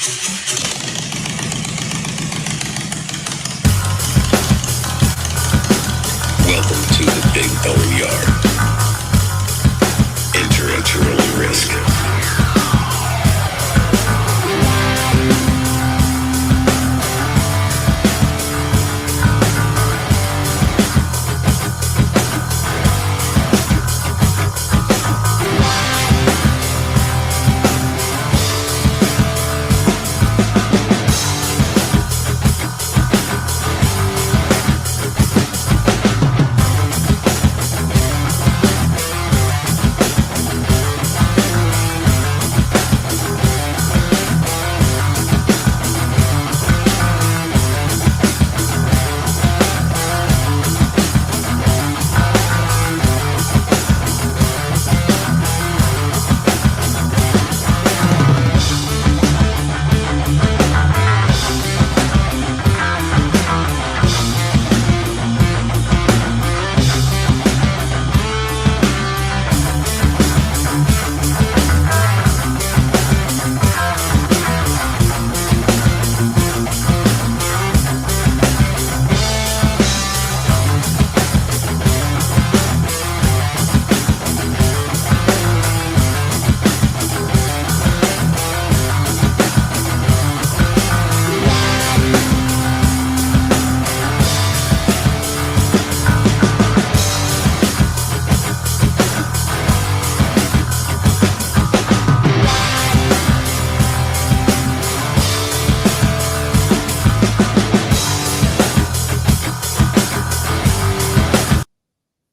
Welcome to the Big BoneYard. Enter at your own risk.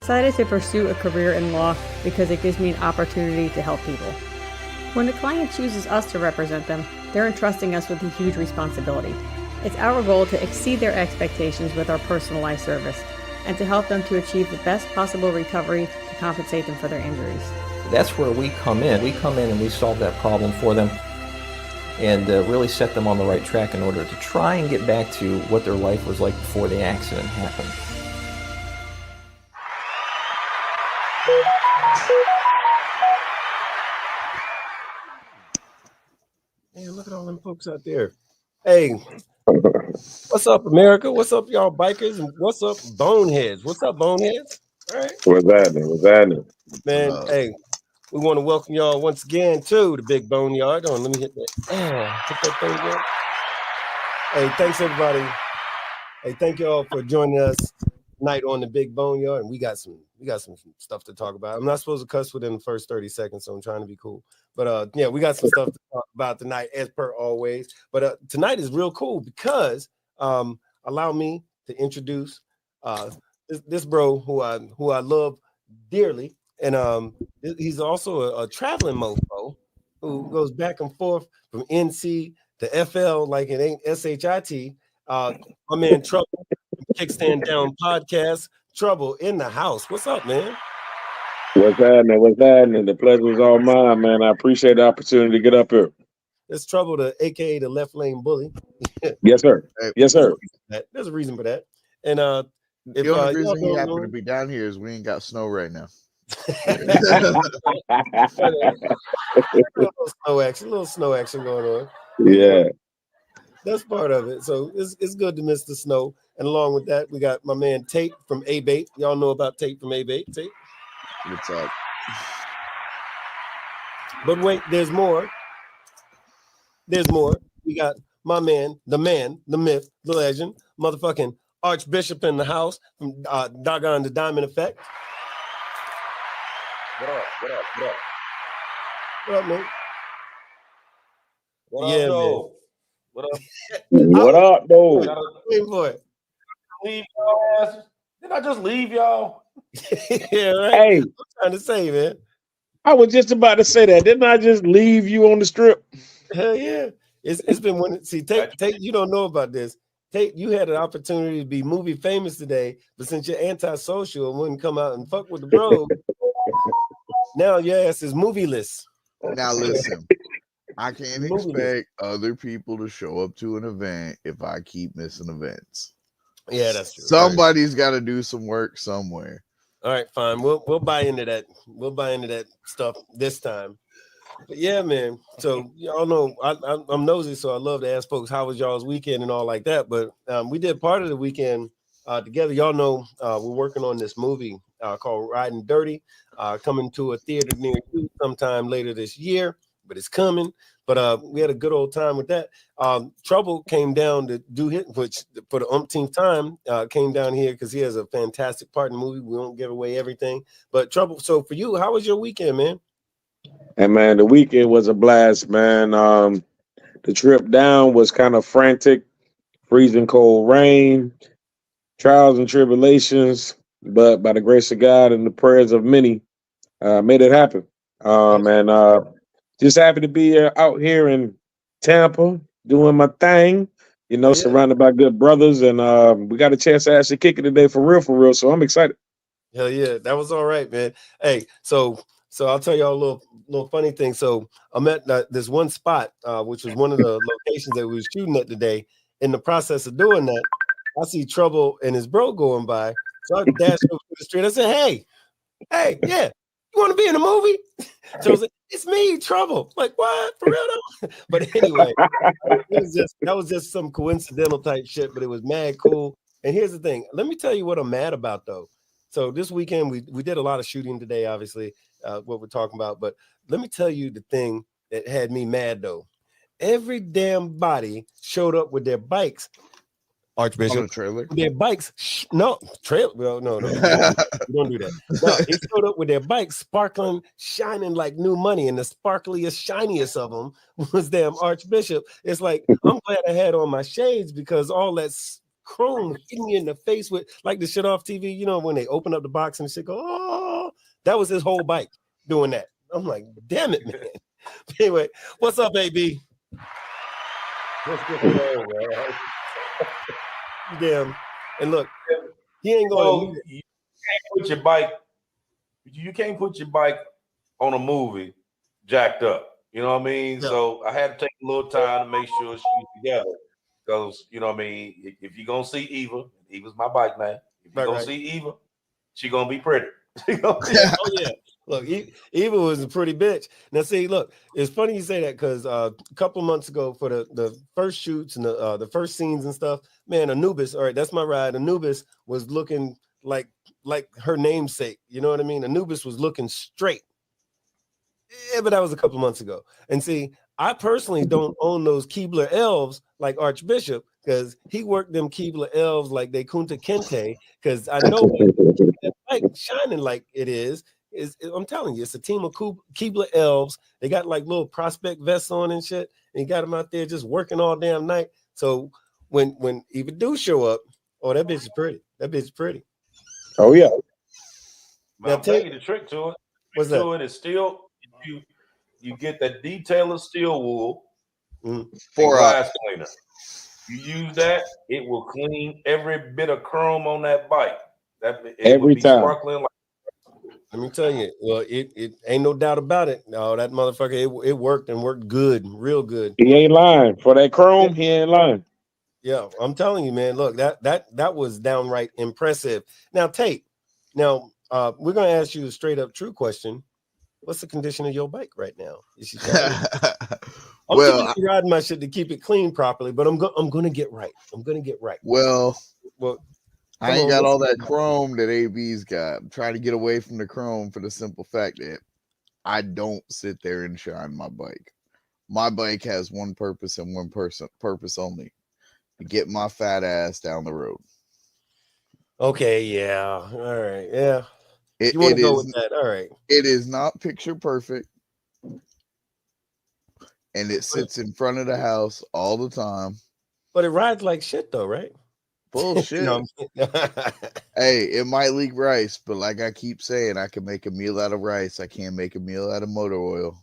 Decided to pursue a career in law because it gives me an opportunity to help people. When a client chooses us to represent them, they're entrusting us with a huge responsibility. It's our goal to exceed their expectations with our personalized service and to help them to achieve the best possible recovery to compensate them for their injuries. That's where we come in. We come in and we solve that problem for them and really set them on the right track in order to try and get back to what their life was like before the accident happened. Man, look at all them folks out there. Hey, what's up, America? What's up, y'all bikers? And what's up, boneheads? What's up, boneheads? All right. What's happening? What's happening? Man, hey, we want to welcome y'all once again to the Big BoneYard. Let me hit that. Hit that thing again. Hey, thanks everybody. Hey, thank y'all for joining us tonight on the Big BoneYard. And we got some stuff to talk about. I'm not supposed to cuss within the first 30 seconds, so I'm trying to be cool. But yeah, we got some stuff to talk about tonight, as per always. But tonight is real cool because allow me to introduce this bro who I love dearly, and he's also a traveling mofo who goes back and forth from NC to FL like it ain't SHIT. My man Trouble, Kickstand Down Podcast. Trouble in the house. What's up, man? What's happening? What's happening? The pleasure is all mine, man. I appreciate the opportunity to get up here. It's Trouble, aka the left lane bully. Yes, sir. Yes, sir. There's a reason for that. And the only reason he happened to be down here is we ain't got snow right now. A little snow action going on. Yeah. That's part of it. So it's good to miss the snow. And along with that, we got my man Tate from A-Bait. Y'all know about Tate from A-Bait. Tate? What's up? But wait, there's more. There's more. We got my man, the myth, the legend, motherfucking Archbishop in the house from Doggone the Diamond Effect. What up? What up? What up? What up, man? What Yeah, up, though? man. What up? What up, though? Wait for it. Leave y'all asses. Did I just leave y'all? Yeah, right. Hey, I'm trying to say, man. I was just about to say that. Didn't I just leave you on the strip? Hell yeah. It's been one. See, Tate, you don't know about this. Tate, you had an opportunity to be movie famous today, but since you're antisocial and wouldn't come out and fuck with the bro, now your ass is movieless. Now listen, I can't expect other people to show up to an event if I keep missing events. Yeah, that's true. Somebody's got to do some work somewhere. All right, fine. We'll buy into that. We'll buy into that stuff this time. But yeah, man. So y'all know I'm nosy, so I love to ask folks how was y'all's weekend and all like that. But we did part of the weekend together. Y'all know we're working on this movie called Ridin Durty, coming to a theater near you sometime later this year. But it's coming. But we had a good old time with that. Trouble came down to do hit, which for the umpteenth time came down here because he has a fantastic part in the movie. We won't give away everything. But Trouble. So for you, how was your weekend, man? And man, the weekend was a blast, man. The trip down was kind of frantic, freezing cold rain, trials and tribulations, but by the grace of God and the prayers of many, made it happen. And just happy to be out here in Tampa doing my thing, Yeah. surrounded by good brothers. And we got a chance to actually kick it today for real, for real. So I'm excited. Hell yeah, that was all right, man. Hey, so I'll tell y'all a little funny thing. So I'm at this one spot, which was one of the locations that we were shooting at today. In the process of doing that, I see Trouble and his bro going by. So I dashed over to the street. I said, hey, yeah, you want to be in a movie? So I said, it's me, Trouble. Like, what? For real though? But anyway, that was just some coincidental type shit, but it was mad cool. And here's the thing. Let me tell you what I'm mad about though. So this weekend we did a lot of shooting today, obviously, what we're talking about. But let me tell you the thing that had me mad though. Every damn body showed up with their bikes. Archbishop, On the trailer. with their bikes. No trailer. Well, no, we don't do that. No, they showed up with their bikes, sparkling, shining like new money, and the sparkliest, shiniest of them was damn Archbishop. It's like I'm glad I had on my shades because all that chrome hitting you in the face with like the shit off TV. You know when they open up the box and shit go, oh, that was his whole bike doing that. I'm like, damn it, man. But anyway, what's up, AB? What's going on, man? Damn. And look, he ain't going to you can't put your bike. You can't put your bike on a movie jacked up. You know what I mean? Yeah. So I had to take a little time to make sure she's together. Because you know what I mean, if you're gonna see Eva's my bike, man. If you're gonna see Eva, she gonna be pretty. Oh yeah. Look, Eva was a pretty bitch. Now see, look, it's funny you say that because a couple months ago for the first shoots and the first scenes and stuff, man, Anubis, all right, that's my ride. Anubis was looking like her namesake. You know what I mean? Anubis was looking straight. Yeah, but that was a couple months ago. And see, I personally don't own those Keebler elves like Archbishop because he worked them Keebler elves like they Kunta Kinte because I know that like shining like it is I'm telling you, it's a team of Keebler elves. They got like little prospect vests on and shit, and you got them out there just working all damn night. So when Eva do show up, oh, that bitch is pretty. That bitch is pretty. Oh yeah. Now, I'll tell you the trick to it. What's that? It is still you get that detail of steel wool for glass cleaner. You use that, it will clean every bit of chrome on that bike. It will be sparkling like. Let me tell you, well, it ain't no doubt about it. No, that motherfucker, it worked and worked good, real good. He ain't lying. For that chrome, he ain't lying. Yeah, I'm telling you, man. Look, that was downright impressive. Now, Tate, we're gonna ask you a straight up true question. What's the condition of your bike right now? I'm typically riding my shit to keep it clean properly, but I'm gonna get right. I'm gonna get right. Well, I ain't got all that chrome that AB's got. I'm trying to get away from the chrome for the simple fact that I don't sit there and shine my bike. My bike has one purpose and one purpose only: to get my fat ass down the road. Okay, yeah, all right, yeah. You want to go with that? All right. It is not picture perfect, and it sits in front of the house all the time. But it rides like shit, though, right? Bullshit. Hey, it might leak rice, but like I keep saying, I can make a meal out of rice. I can't make a meal out of motor oil.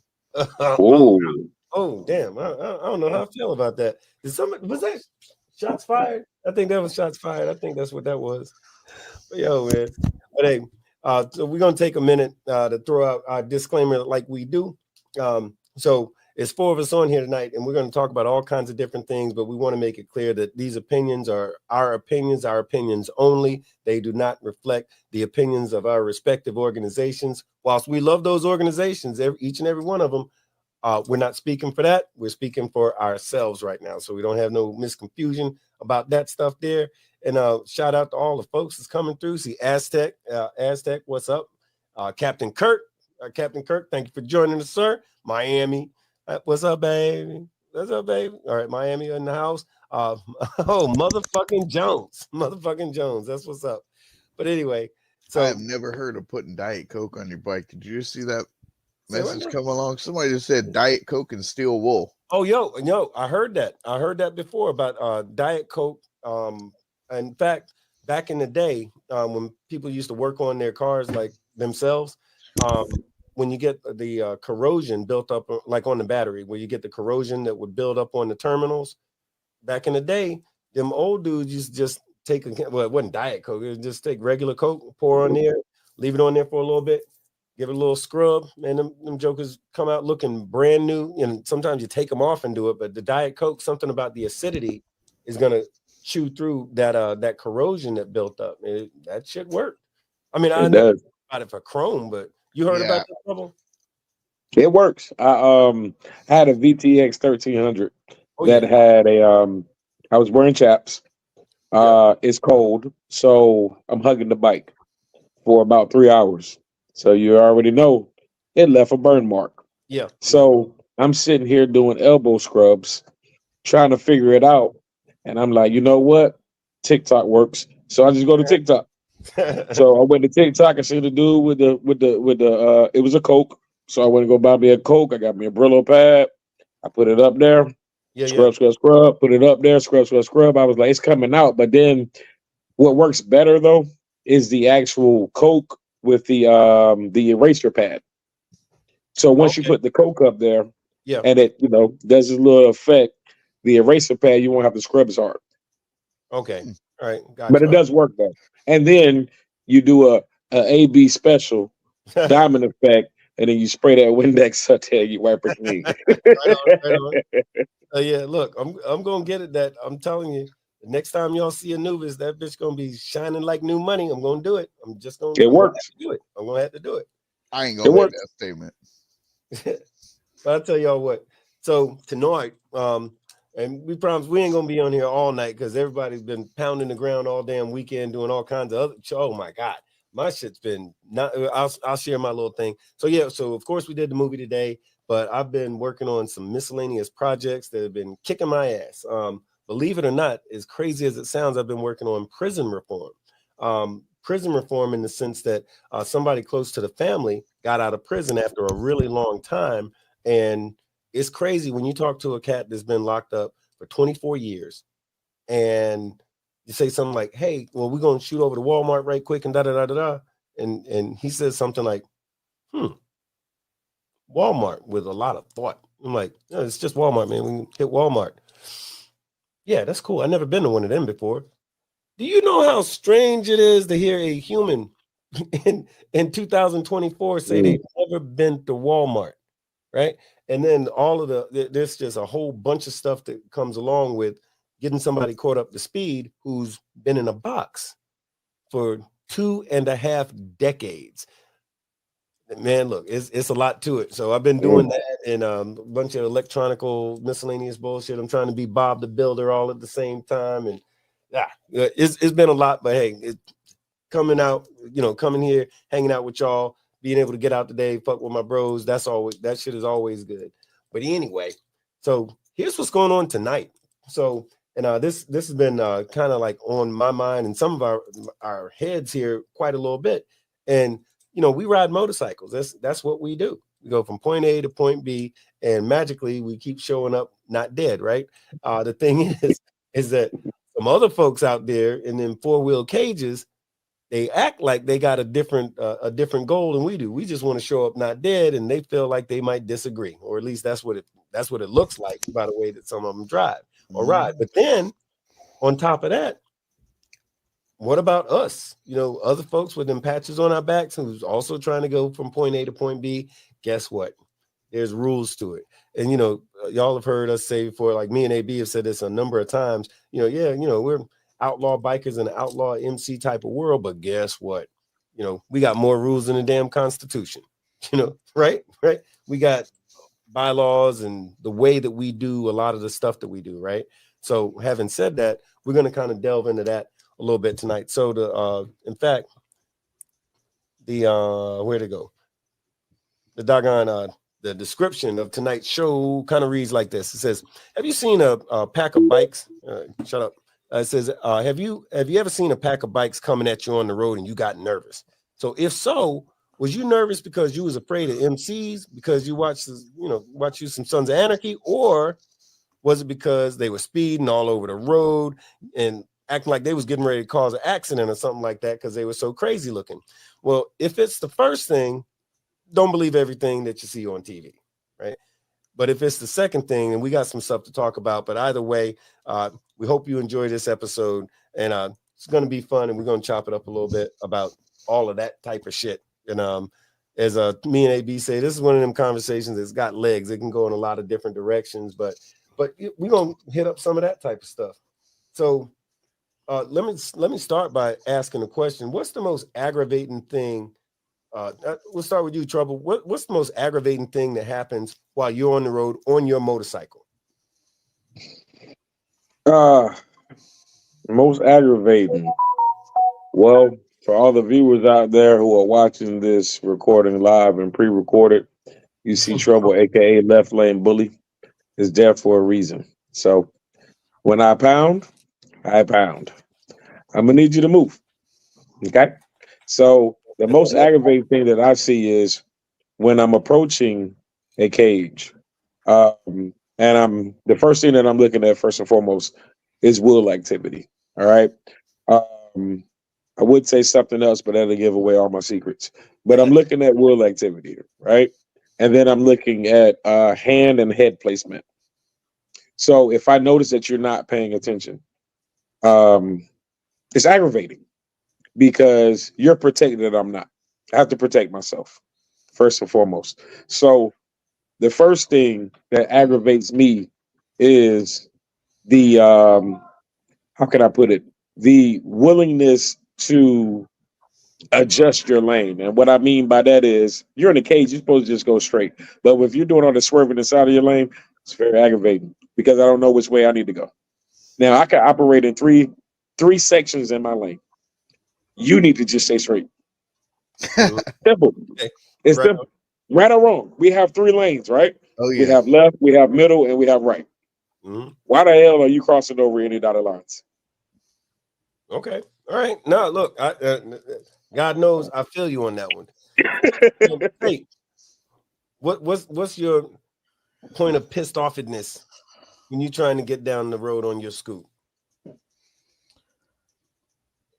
Oh, damn! I don't know how I feel about that. Was that shots fired? I think that was shots fired. I think that's what that was. But yo, man. But hey. So we're going to take a minute to throw out our disclaimer like we do. So it's 4 of us on here tonight, and we're going to talk about all kinds of different things, but we want to make it clear that these opinions are our opinions only. They do not reflect the opinions of our respective organizations. Whilst we love those organizations, each and every one of them, We're not speaking for that. We're speaking for ourselves right now. So we don't have no misconfusion about that stuff there. And shout out to all the folks that's coming through. See Aztec, what's up? Captain Kirk, thank you for joining us, sir. Miami, what's up, baby? What's up, baby? All right, Miami in the house. Motherfucking Jones, that's what's up. But anyway, so I have never heard of putting Diet Coke on your bike. Did you see that message come along? Somebody just said Diet Coke and steel wool. Oh, yo, I heard that before about Diet Coke. In fact, back in the day, when people used to work on their cars like themselves, when you get the corrosion built up, like on the battery, where you get the corrosion that would build up on the terminals, back in the day, them old dudes used to just take it wasn't Diet Coke, it was just take regular Coke, pour on there, leave it on there for a little bit, give it a little scrub, and them jokers come out looking brand new. And sometimes you take them off and do it, but the Diet Coke, something about the acidity is gonna chew through that corrosion that built up. That shit worked. I mean, I know about it for chrome, but you heard about that trouble? It works. I had a VTX 1300 that had a I was wearing chaps. It's cold, so I'm hugging the bike for about 3 hours. So you already know it left a burn mark. Yeah. So I'm sitting here doing elbow scrubs, trying to figure it out. And I'm like, you know what? TikTok works. So I just go to TikTok. So I went to TikTok. I seen the dude with the it was a Coke. So I went to go buy me a Coke. I got me a Brillo pad. I put it up there. Scrub, put it up there, scrub. I was like, it's coming out. But then what works better though is the actual Coke with the eraser pad. So once you put the Coke up there, and it does a little effect, the eraser pad, you won't have to scrub as hard. Okay. All right. Gotcha. But it does work though. And then you do a AB special diamond effect, and then you spray that Windex up there, you wipe it clean. Right on. Yeah, look, I'm gonna get it. That I'm telling you, the next time y'all see a Nuvis, that bitch gonna be shining like new money. I'm gonna do it. I'm just gonna do it. I'm gonna have to do it. I ain't gonna make that statement. But I'll tell y'all what. So tonight, and we promise we ain't gonna be on here all night because everybody's been pounding the ground all damn weekend doing all kinds of other. Oh my God, my shit's been not. I'll share my little thing. So yeah, so of course we did the movie today, but I've been working on some miscellaneous projects that have been kicking my ass. Believe it or not, as crazy as it sounds, I've been working on prison reform. Prison reform in the sense that somebody close to the family got out of prison after a really long time, and it's crazy when you talk to a cat that's been locked up for 24 years and you say something like, hey, well, we're going to shoot over to Walmart right quick and da-da-da-da-da. And he says something like, Walmart, with a lot of thought. I'm like, no, it's just Walmart, man. We can hit Walmart. Yeah, that's cool. I've never been to one of them before. Do you know how strange it is to hear a human in 2024 say they've never been to Walmart, right? And then there's just a whole bunch of stuff that comes along with getting somebody caught up to speed who's been in a box for 2.5 decades. Man, look, it's a lot to it. So I've been doing that and a bunch of electronical miscellaneous bullshit. I'm trying to be Bob the Builder all at the same time. And it's been a lot, but hey, it's coming out, coming here, hanging out with y'all, being able to get out today, fuck with my bros. That shit is always good. But anyway, so here's what's going on tonight. So, and this has been kind of like on my mind and some of our heads here quite a little bit. And we ride motorcycles. That's what we do. We go from point A to point B, and magically we keep showing up not dead, right? The thing is that some other folks out there in them four-wheel cages, they act like they got a different goal than we do. We just want to show up not dead, and they feel like they might disagree, or at least that's what it looks like by the way that some of them drive or ride. But then on top of that, what about us? Other folks with them patches on our backs who's also trying to go from point A to point B. Guess what? There's rules to it. And, y'all have heard us say before, like me and AB have said this a number of times, we're outlaw bikers in an outlaw MC type of world, but guess what? We got more rules than the damn Constitution, right? We got bylaws and the way that we do a lot of the stuff that we do, right? So having said that, we're going to kind of delve into that a little bit tonight. So in fact, where'd it go? The doggone the description of tonight's show kind of reads like this. It says, have you seen a pack of bikes? Shut up. It says, have you ever seen a pack of bikes coming at you on the road and you got nervous? So if so, was you nervous because you was afraid of MCs, because you watched you some Sons of Anarchy, or was it because they were speeding all over the road and acting like they was getting ready to cause an accident or something like that because they were so crazy looking? Well, if it's the first thing, don't believe everything that you see on TV, right? But if it's the second thing, and we got some stuff to talk about, but either way, we hope you enjoy this episode, and it's going to be fun, and we're going to chop it up a little bit about all of that type of shit. And as me and AB say, this is one of them conversations that's got legs. It can go in a lot of different directions, but we're going to hit up some of that type of stuff. So let me start by asking a question. What's the most aggravating thing? We'll start with you, Trouble. What's the most aggravating thing that happens while you're on the road on your motorcycle? Most aggravating. Well, for all the viewers out there who are watching this recording live and pre-recorded, you see Trouble, aka Left Lane Bully, is there for a reason. So when I pound, I pound. I'm gonna need you to move. Okay? So the most aggravating thing that I see is when I'm approaching a cage, and the first thing that I'm looking at first and foremost is wheel activity. All right. I would say something else, but that'll give away all my secrets. But I'm looking at wheel activity, right? And then I'm looking at hand and head placement. So if I notice that you're not paying attention, it's aggravating, because you're protected and I'm not. I have to protect myself first and foremost. So the first thing that aggravates me is the how can I put it? The willingness to adjust your lane. And what I mean by that is, you're in a cage, you're supposed to just go straight. But if you're doing all the swerving inside of your lane, it's very aggravating, because I don't know which way I need to go. Now I can operate in three sections in my lane. You need to just stay straight. Simple. It's Right. simple. Right or wrong. We have 3 lanes, right? Oh yeah. We have left, we have middle, and we have right. Mm-hmm. Why the hell are you crossing over any dotted lines? Okay. All right. Now, look, God knows I feel you on that one. Hey, what's your point of pissed offedness when you're trying to get down the road on your scoot?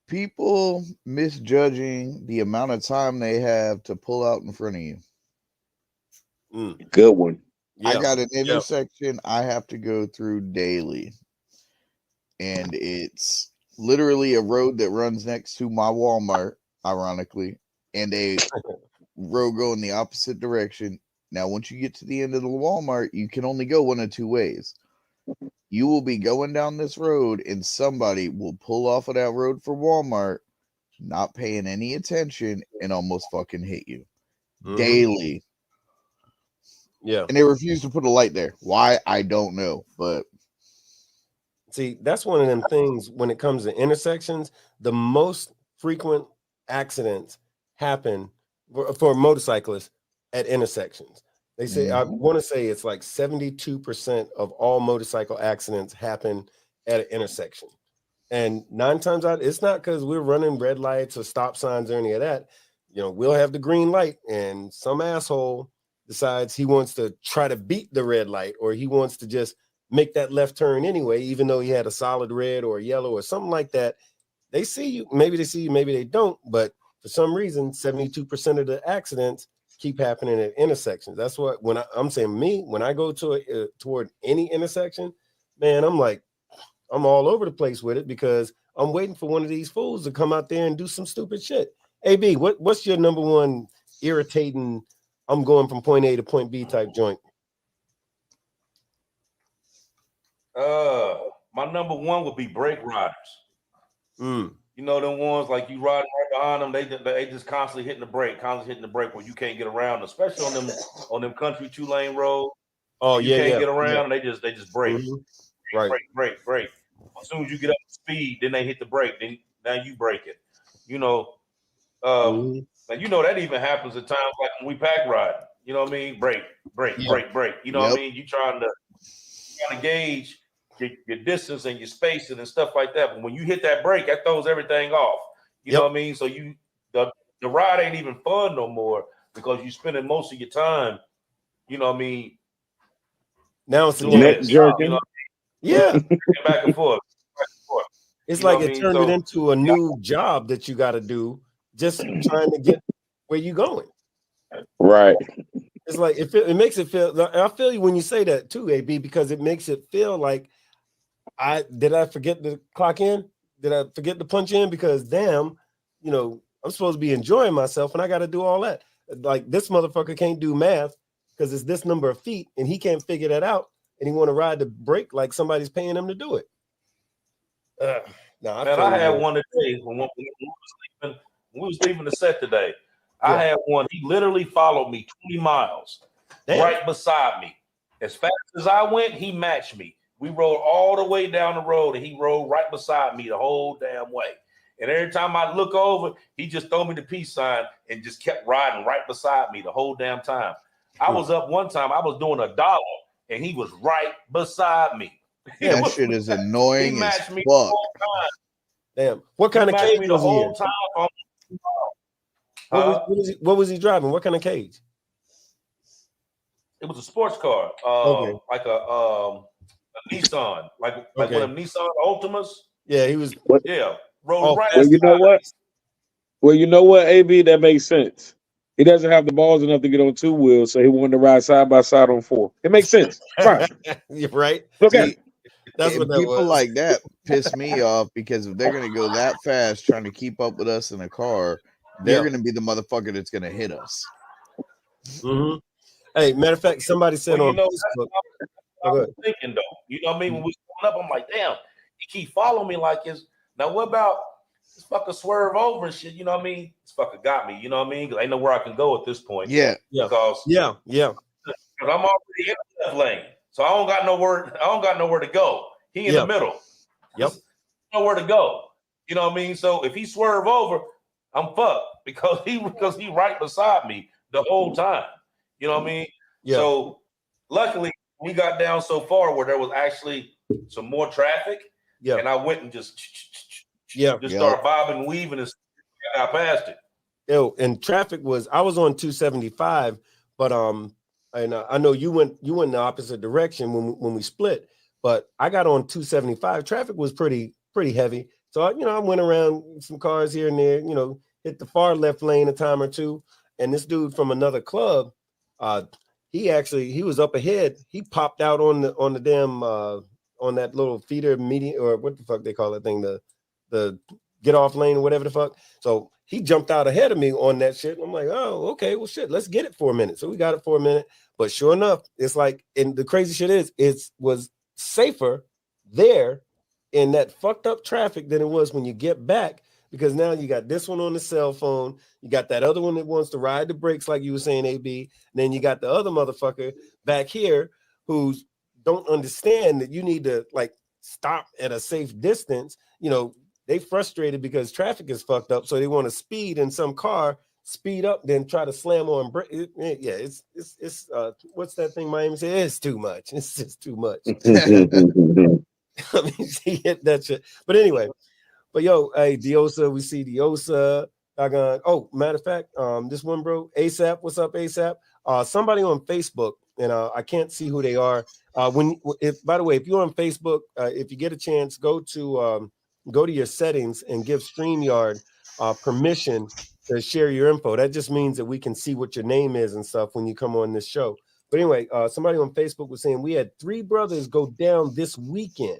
People misjudging the amount of time they have to pull out in front of you. Good one. Yeah. I got an intersection I have to go through daily, and it's literally a road that runs next to my Walmart, ironically, and a road going the opposite direction. Now, once you get to the end of the Walmart, you can only go one of 2 ways. You will be going down this road and somebody will pull off of that road for Walmart, not paying any attention, and almost fucking hit you daily. Yeah. And they refuse to put a light there. Why? I don't know. But see, that's one of them things when it comes to intersections. The most frequent accidents happen for motorcyclists at intersections. They say, I want to say it's like 72% of all motorcycle accidents happen at an intersection. And 9 times out, it's not because we're running red lights or stop signs or any of that. You know, we'll have the green light and some asshole decides he wants to try to beat the red light, or he wants to just make that left turn anyway, even though he had a solid red or yellow or something like that. They see you, maybe they don't, but for some reason, 72% of the accidents keep happening at intersections. That's what, when I'm saying when I go to toward any intersection, man, I'm like, I'm all over the place with it, because I'm waiting for one of these fools to come out there and do some stupid shit. AB, what's your number one irritating, I'm going from point A to point B type joint? My number one would be brake riders. You know, them ones like you riding right behind them, they just constantly hitting the brake, when you can't get around, especially on them country 2-lane roads. Oh you yeah, can't get around. They just break. Mm-hmm. Right. Break. As soon as you get up to speed, then they hit the brake. Then now you break it. You know, and you know that even happens at times like when we pack ride. You know what I mean? Break. You know what I mean? You trying to gauge your distance and your spacing and stuff like that. But when you hit that brake, that throws everything off. You know what I mean? So the ride ain't even fun no more because you're spending most of your time, you know what I mean? Now it's neck jerking. You know, yeah, back and forth. It's You know like what it I mean? turned So, it into a new job that you got to do, just trying to get where you going. Right. It's like it makes it feel. I feel you when you say that too, AB, because it makes it feel like I forget to clock in? Did I forget to punch in? Because damn, you know, I'm supposed to be enjoying myself and I got to do all that. Like this motherfucker can't do math because it's this number of feet and he can't figure that out and he want to ride the brake like somebody's paying him to do it. I had one today when we was leaving the set today. I had one. He literally followed me 20 miles right beside me. As fast as I went, he matched me. We rode all the way down the road and he rode right beside me the whole damn way. And every time I look over, he just throw me the peace sign and just kept riding right beside me the whole damn time. I was up one time, I was doing $1 and he was right beside me. That shit is annoying. He matched me fuck. the whole time. Damn. What kind of cage me the was he whole in? time. What was he driving? What kind of cage? It was a sports car, like a Nissan, like one of them Nissan Ultimas. Yeah, he was. Rolled right. Well, you know what? Well, you know what, AB, that makes sense. He doesn't have the balls enough to get on 2 wheels, so he wanted to ride side by side on 4. It makes sense. Fine. You're right. Okay. That's what that people was. like that piss me off because if they're gonna go that fast trying to keep up with us in a car, they're gonna be the motherfucker that's gonna hit us. Mm-hmm. Hey, matter of fact, somebody said on Facebook. I was thinking though, you know what I mean? When we going up, I'm like, damn, he keep following me like this. Now what about this fucker swerve over and shit? You know what I mean? This fucker got me. You know what I mean? Because I know where I can go at this point. Yeah. Because yeah. Because I'm already in the left lane, so I don't got nowhere to go. He in the middle. Yep. Nowhere to go. You know what I mean? So if he swerve over, I'm fucked because he right beside me the whole time. You know what I mean? Yeah. So luckily we got down so far where there was actually some more traffic. Yeah. And I went and just start bobbing and weaving and got past it. Yo, and traffic was I was on 275, but and I know you went in the opposite direction when we split, but I got on 275. Traffic was pretty heavy. So I went around some cars here and there, hit the far left lane a time or two. And this dude from another club, he was up ahead. He popped out on the damn on that little feeder median, or what the fuck they call that thing, the get off lane or whatever the fuck. So he jumped out ahead of me on that shit. And I'm like, oh, okay, well shit, let's get it for a minute. So we got it for a minute. But sure enough, it's like, and the crazy shit is, it was safer there in that fucked up traffic than it was when you get back, because now you got this one on the cell phone, you got that other one that wants to ride the brakes like you were saying, AB, and then you got the other motherfucker back here who's don't understand that you need to like stop at a safe distance. They frustrated because traffic is fucked up, so they want to speed in some car, speed up, then try to slam on brake. Yeah, it's what's that thing Miami said? It's too much. It's just too much. I mean, she hit that shit. But anyway, yo, hey, Diosa, we see Diosa. Oh, matter of fact, this one bro, ASAP. What's up, ASAP? Somebody on Facebook, and I can't see who they are. By the way, if you're on Facebook, if you get a chance, go to your settings and give StreamYard permission to share your info. That just means that we can see what your name is and stuff when you come on this show. But anyway, somebody on Facebook was saying we had 3 brothers go down this weekend.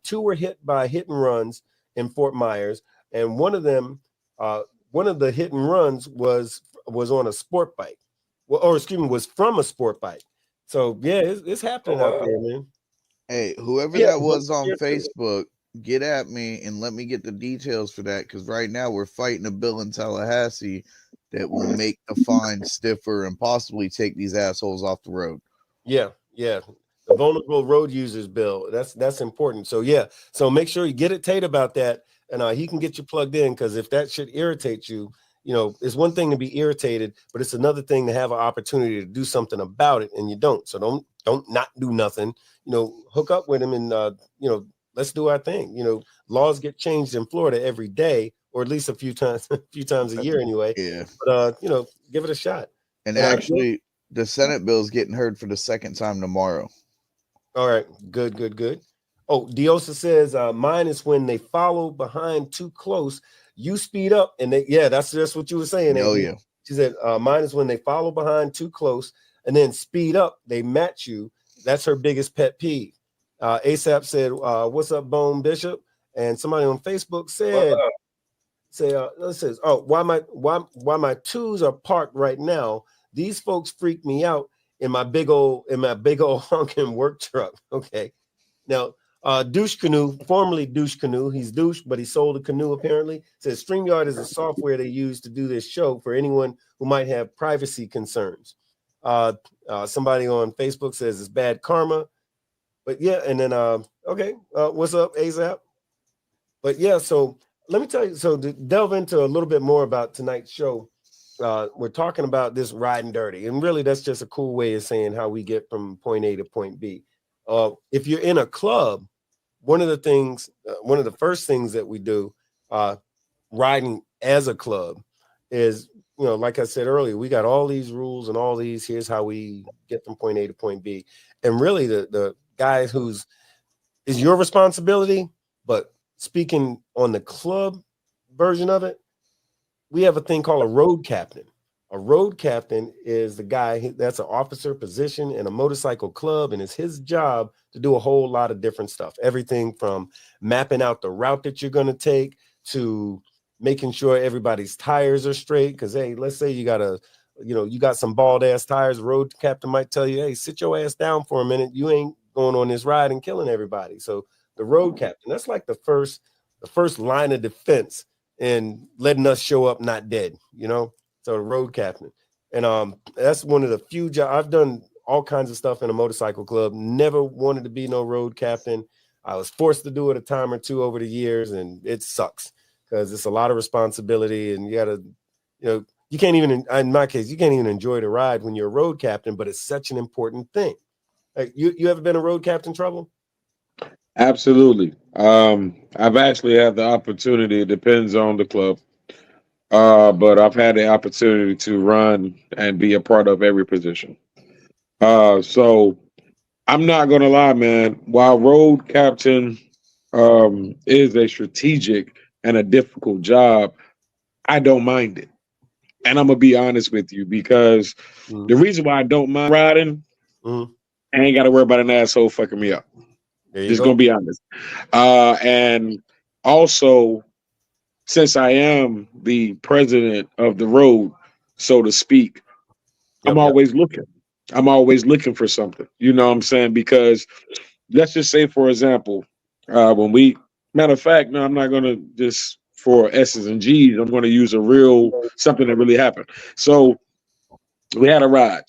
2 were hit by hit and runs in Fort Myers, and one of the hit and runs was on a sport bike. Was from a sport bike. So yeah, it's happening out there, man. Hey, whoever that was on Facebook, get at me and let me get the details for that, because right now we're fighting a bill in Tallahassee that will make the fine stiffer and possibly take these assholes off the road. Yeah. Yeah, the vulnerable road users bill. That's important. So yeah, so make sure you get it Tate about that, and he can get you plugged in, because if that shit irritates you, it's one thing to be irritated, but it's another thing to have an opportunity to do something about it, and you don't. So don't not do nothing. Hook up with him, and let's do our thing. Laws get changed in Florida every day, or at least a few times a year anyway. Yeah. But give it a shot. And actually, the Senate bill is getting heard for the second time tomorrow. All right, good. Oh, Diosa says mine is when they follow behind too close. You speed up, and that's just what you were saying. Oh yeah. She said mine is when they follow behind too close and then speed up. They match you. That's her biggest pet peeve. ASAP said, "What's up, Bone Bishop?" And somebody on Facebook said, why my twos are parked right now? These folks freak me out in my big old honking work truck." Okay, now Douche Canoe, formerly Douche Canoe, he's douche, but he sold a canoe apparently. Says StreamYard is a software they use to do this show for anyone who might have privacy concerns. Somebody on Facebook says it's bad karma, but yeah, and then what's up, ASAP? But yeah, so let me tell you. So to delve into a little bit more about tonight's show. We're talking about this riding dirty, and really that's just a cool way of saying how we get from point A to point B. If you're in a club, one of the first things that we do riding as a club is, like I said earlier, we got all these rules and all these, here's how we get from point A to point B. And really the guy is your responsibility, but speaking on the club version of it, we have a thing called a road captain. A road captain is the guy that's an officer position in a motorcycle club, and it's his job to do a whole lot of different stuff. Everything from mapping out the route that you're going to take to making sure everybody's tires are straight. Because hey, let's say you got some bald ass tires. The road captain might tell you, hey, sit your ass down for a minute. You ain't going on this ride and killing everybody. So the road captain, that's like the first line of defense and letting us show up not dead, So the road captain. And that's one of the few jobs. I've done all kinds of stuff in a motorcycle club. Never wanted to be no road captain. I was forced to do it a time or two over the years, and it sucks because it's a lot of responsibility, and you gotta, you can't even, in my case, you can't even enjoy the ride when you're a road captain, but it's such an important thing. Like, you ever been a road captain, Trouble? Absolutely. I've actually had the opportunity. It depends on the club. But I've had the opportunity to run and be a part of every position. So I'm not gonna lie, man. While road captain is a strategic and a difficult job, I don't mind it. And I'm gonna be honest with you, because the reason why I don't mind riding, I ain't gotta worry about an asshole fucking me up. Just gonna be honest. And also, since I am the president of the road, so to speak, I'm always looking. I'm always looking for something. You know what I'm saying? Because let's just say, for example, matter of fact, no, I'm not going to just for S's and G's. I'm going to use something that really happened. So we had a ride.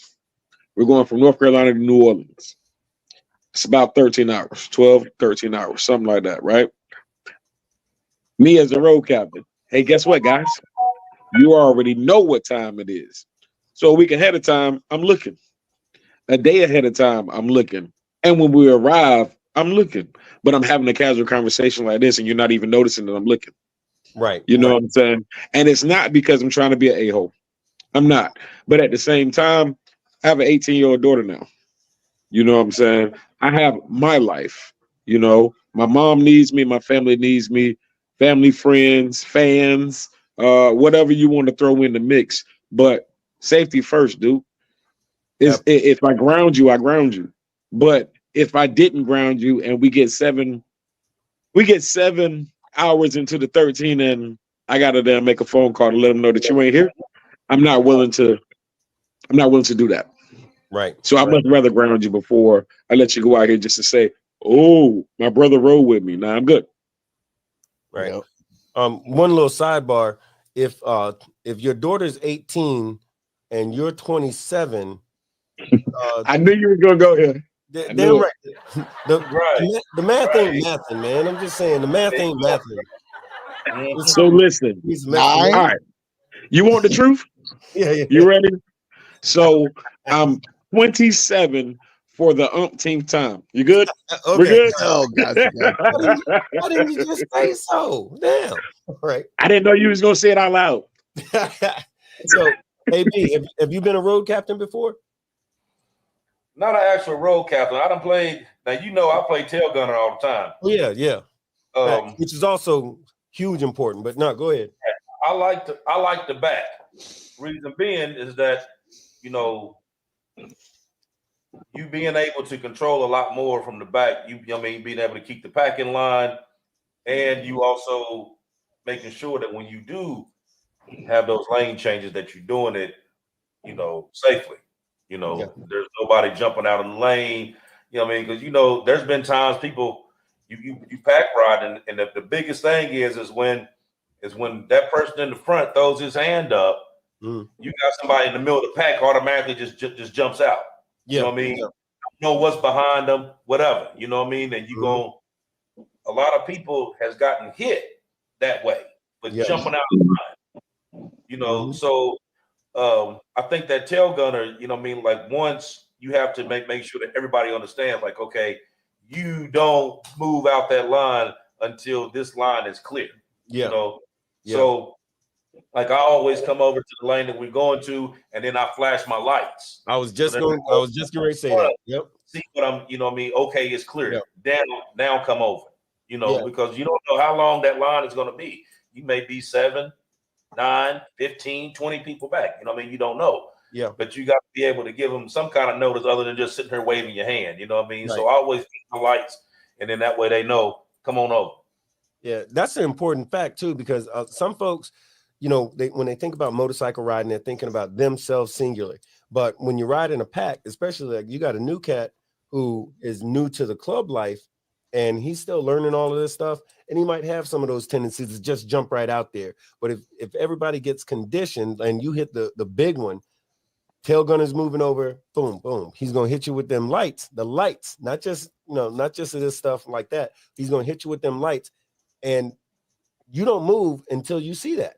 We're going from North Carolina to New Orleans. It's about 13 hours, 12, 13 hours, something like that, right? Me as a road captain. Hey, guess what, guys? You already know what time it is. So a week ahead of time, I'm looking. A day ahead of time, I'm looking. And when we arrive, I'm looking. But I'm having a casual conversation like this, and you're not even noticing that I'm looking. Right. You know what I'm saying? And it's not because I'm trying to be an a-hole. I'm not. But at the same time, I have an 18-year-old daughter now. You know what I'm saying? I have my life. My mom needs me. My family needs me. Family, friends, fans, whatever you want to throw in the mix. But safety first, dude. If I ground you, I ground you. But if I didn't ground you and we get 7 hours into the 13 and I gotta then make a phone call to let them know that you ain't here, I'm not willing to do that. Right. So I much rather ground you before I let you go out here just to say, oh, my brother rode with me. Nah, I'm good. Right. Yep. One little sidebar. If your daughter's 18 and you're 27, I knew you were gonna go here. Damn right. Right. The math ain't mathing, man. I'm just saying the math ain't mathing. So listen. All right. You want the truth? Yeah. You ready? So I'm 27 for the umpteenth time. You good? Okay. We're good? Oh, gotcha. Why didn't you just say so? Damn. All right. I didn't know you was gonna say it out loud. So, AB, have you been a road captain before? Not an actual road captain. I done played. Now you know I play tail gunner all the time. Oh, yeah. Which is also huge important. But no, go ahead. I like the back. Reason being is that you being able to control a lot more from the back. Being able to keep the pack in line, and you also making sure that when you do have those lane changes that you're doing it, safely. There's nobody jumping out of the lane. Because there's been times people you pack ride, and the biggest thing is when that person in the front throws his hand up, you got somebody in the middle of the pack automatically just jumps out. You know what I mean? You know what's behind them, whatever. You know what I mean? And a lot of people has gotten hit that way, but jumping out of the line. So I think that tail gunner, like once you have to make sure that everybody understands, like, okay, you don't move out that line until this line is clear. So like I always come over to the lane that we're going to, and then I flash my lights. I was just going to say that. Yep. See what I'm, okay, it's clear. Yep. Now come over. Because you don't know how long that line is going to be. You may be 7, 9, 15, 20 people back. You don't know. Yeah. But you got to be able to give them some kind of notice other than just sitting here waving your hand. You know what I mean? Right. So I always keep my lights, and then that way they know, come on over. Yeah, that's an important fact too, because some folks, when they think about motorcycle riding, they're thinking about themselves singularly. But when you ride in a pack, especially like you got a new cat who is new to the club life, and he's still learning all of this stuff, and he might have some of those tendencies to just jump right out there. But if everybody gets conditioned and you hit the big one, tail gunner's moving over, boom, boom. He's gonna hit you with them lights, not just this stuff like that. He's gonna hit you with them lights, and you don't move until you see that.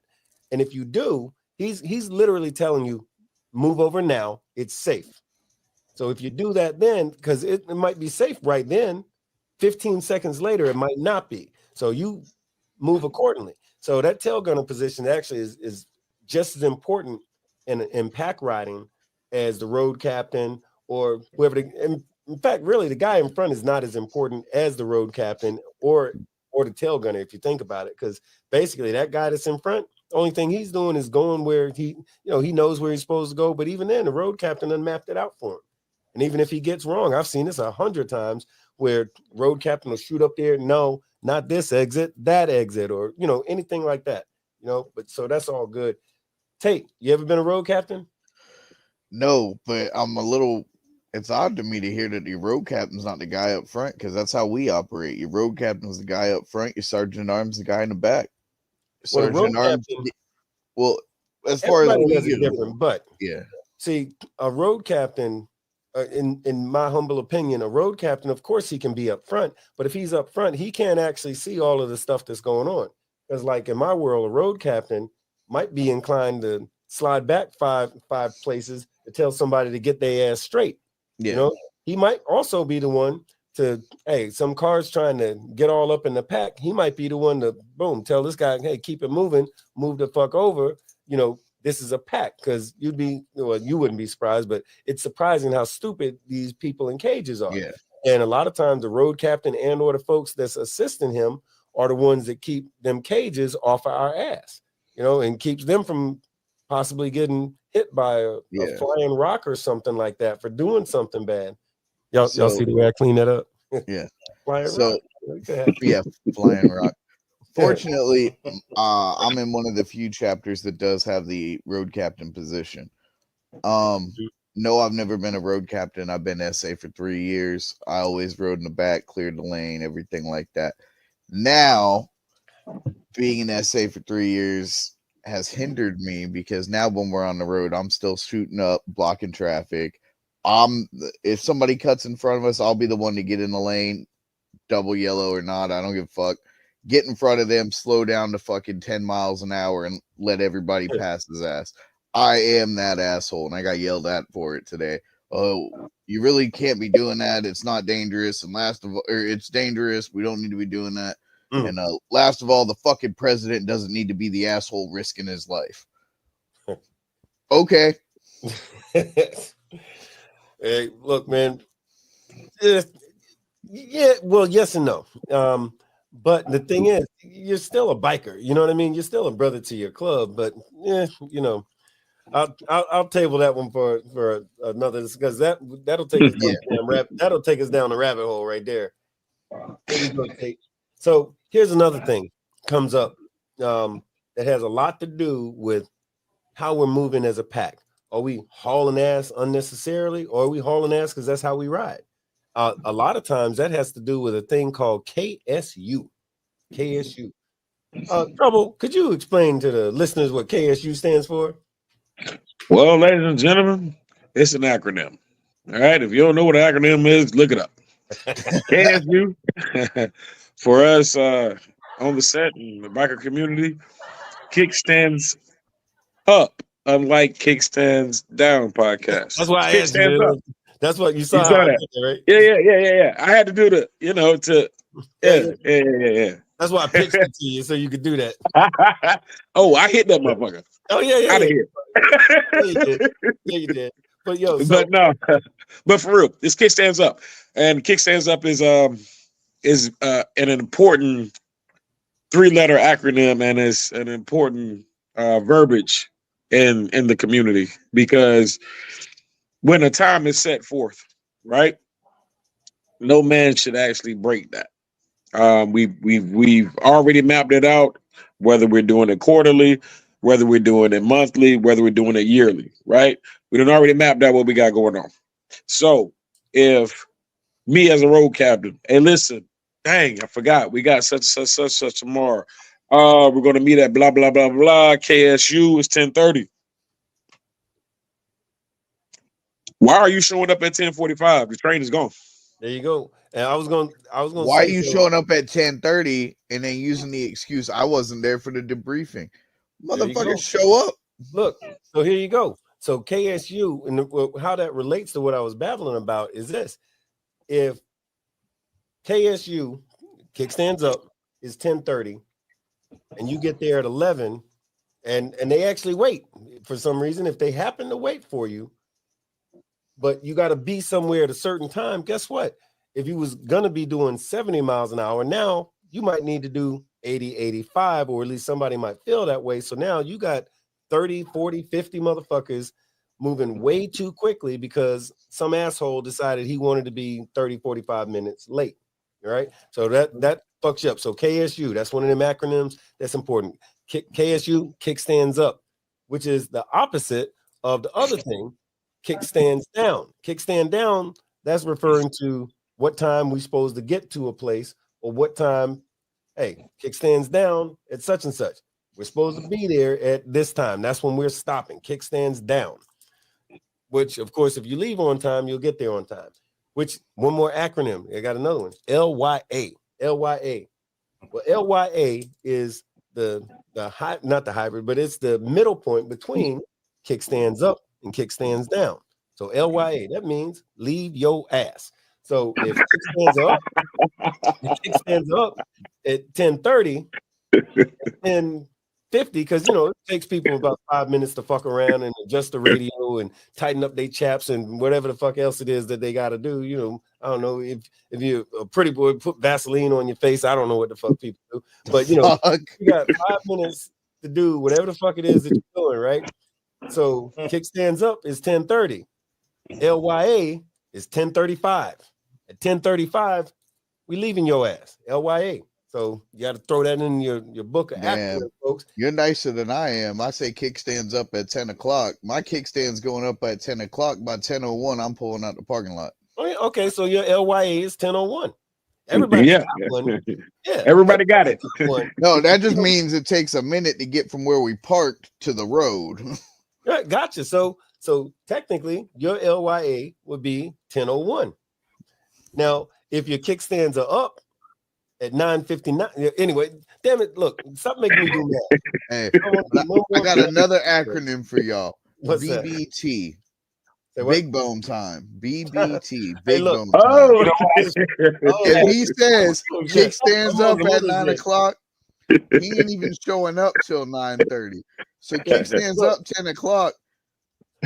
And if you do, he's literally telling you, move over now, it's safe. So if you do that then, because it might be safe right then, 15 seconds later, it might not be. So you move accordingly. So that tail gunner position actually is just as important in pack riding as the road captain or whoever. In fact, really, the guy in front is not as important as the road captain or the tail gunner, if you think about it, because basically that guy that's in front, the only thing he's doing is going where he knows where he's supposed to go. But even then, the road captain done mapped it out for him. And even if he gets wrong, I've seen this 100 times where road captain will shoot up there. No, not this exit, that exit, or, anything like that, but so that's all good. Tate, you ever been a road captain? No, but it's odd to me to hear that your road captain's not the guy up front, because that's how we operate. Your road captain's the guy up front, your sergeant at arms the guy in the back. Sergeant at arms. Well, as far as we do, different, but yeah. See, a road captain, in my humble opinion, a road captain, of course, he can be up front, but if he's up front, he can't actually see all of the stuff that's going on. Because, like in my world, a road captain might be inclined to slide back five places to tell somebody to get their ass straight. Yeah. He might also be the one to, hey, some car's trying to get all up in the pack. He might be the one to, boom, tell this guy, hey, keep it moving, move the fuck over. This is a pack, because you wouldn't be surprised, but it's surprising how stupid these people in cages are. Yeah. And a lot of times the road captain and or the folks that's assisting him are the ones that keep them cages off of our ass, and keeps them from possibly getting hit by a flying rock or something like that for doing something bad. Y'all see the way I clean that up? Yeah. Flying rock. Yeah, flying rock. Fortunately, I'm in one of the few chapters that does have the road captain position. No, I've never been a road captain. I've been SA for 3 years. I always rode in the back, cleared the lane, everything like that. Now, being an SA for 3 years has hindered me, because now when we're on the road, I'm still shooting up, blocking traffic. If somebody cuts in front of us, I'll be the one to get in the lane, double yellow or not. I don't give a fuck. Get in front of them, slow down to fucking 10 miles an hour and let everybody pass his ass. I am that asshole, and I got yelled at for it today. Oh, you really can't be doing that. It's not dangerous. And it's dangerous. We don't need to be doing that. And last of all, the fucking president doesn't need to be the asshole risking his life. Okay. Hey, look, man. Yeah, well, yes and no. But the thing is, you're still a biker. You know what I mean? You're still a brother to your club. But yeah, you know, I'll table that one for another, because that'll take us that'll take us down the rabbit hole right there. So here's another thing comes up that has a lot to do with how we're moving as a pack. Are we hauling ass unnecessarily, or are we hauling ass because that's how we ride? A lot of times that has to do with a thing called KSU. KSU. Trouble, could you explain to the listeners what KSU stands for? Well, ladies and gentlemen, it's an acronym. All right. If you don't know what an acronym is, look it up. KSU. For us on the set in the biker community, kickstands up, unlike kickstands down podcast. That's why I asked you. That's what you saw. That. Right? Yeah. I had to do the, yeah. That's why I pitched it to you so you could do that. Oh, I hit that motherfucker. Oh yeah. Out of here. Yeah, you did. But but for real, this kickstands up, and kickstands up is an important 3-letter acronym, and it's an important verbiage in the community, because when a time is set forth, right, no man should actually break that. We've already mapped it out, whether we're doing it quarterly, whether we're doing it monthly, whether we're doing it yearly, right? We done already mapped out what we got going on. So if me as a road captain, hey, listen, dang, I forgot, we got such tomorrow. We're going to meet at blah, blah, blah, blah. KSU is 10:30. Why are you showing up at 10:45? The train is gone. There you go. And I was going. Why are you showing up at 10:30 and then using the excuse I wasn't there for the debriefing? Motherfuckers, show up. Look, so here you go. So KSU, and how that relates to what I was babbling about is this: if KSU kickstands up is 10:30, and you get there at 11, and they actually wait for some reason. If they happen to wait for you, but you got to be somewhere at a certain time, guess what? If you was going to be doing 70 miles an hour, now you might need to do 80, 85, or at least somebody might feel that way. So now you got 30, 40, 50 motherfuckers moving way too quickly because some asshole decided he wanted to be 30, 45 minutes late. All right. So that fucks you up. So KSU, that's one of them acronyms that's important. KSU, kickstands up, which is the opposite of the other thing. Kickstands down. Kickstand down, that's referring to what time we're supposed to get to a place, or what time, hey, kickstands down at such and such. We're supposed to be there at this time. That's when we're stopping. Kickstands down. Which, of course, if you leave on time, you'll get there on time. Which, one more acronym. I got another one. LYA. LYA. Well, LYA is not the hybrid, but it's the middle point between kickstands up and kickstands down. So LYA, that means leave your ass. So if kickstands up at 10:30, 10:50, because it takes people about 5 minutes to fuck around and adjust the radio and tighten up their chaps and whatever the fuck else it is that they got to do. I don't know if you're a pretty boy, put Vaseline on your face. I don't know what the fuck people do, but you got 5 minutes to do whatever the fuck it is that you're doing, right? So kickstands up is 10:30. LYA is 10:35. At 10:35, we leaving your ass. LYA. So you got to throw that in your book of acronyms, folks. You're nicer than I am. I say kickstands up at 10 o'clock. My kickstand's going up at 10 o'clock. By 10:01, I'm pulling out the parking lot. Oh, yeah, okay, so your LYA is 10:01. Everybody got one. Yeah, everybody got it. No, that just means it takes a minute to get from where we parked to the road. Right, gotcha. So So technically, your LYA would be 10:01. Now, if your kickstands are up at 9:59, anyway, damn it, look, stop making me do math. Hey, No I got another acronym for y'all. What's that? BBT. Say what? Big bone time. BBT. Hey, Big look. bone time. Oh, If he says Oh, shit. kickstands up at 9 Mother's o'clock, he ain't even showing up till 9:30. So kickstands up 10 o'clock.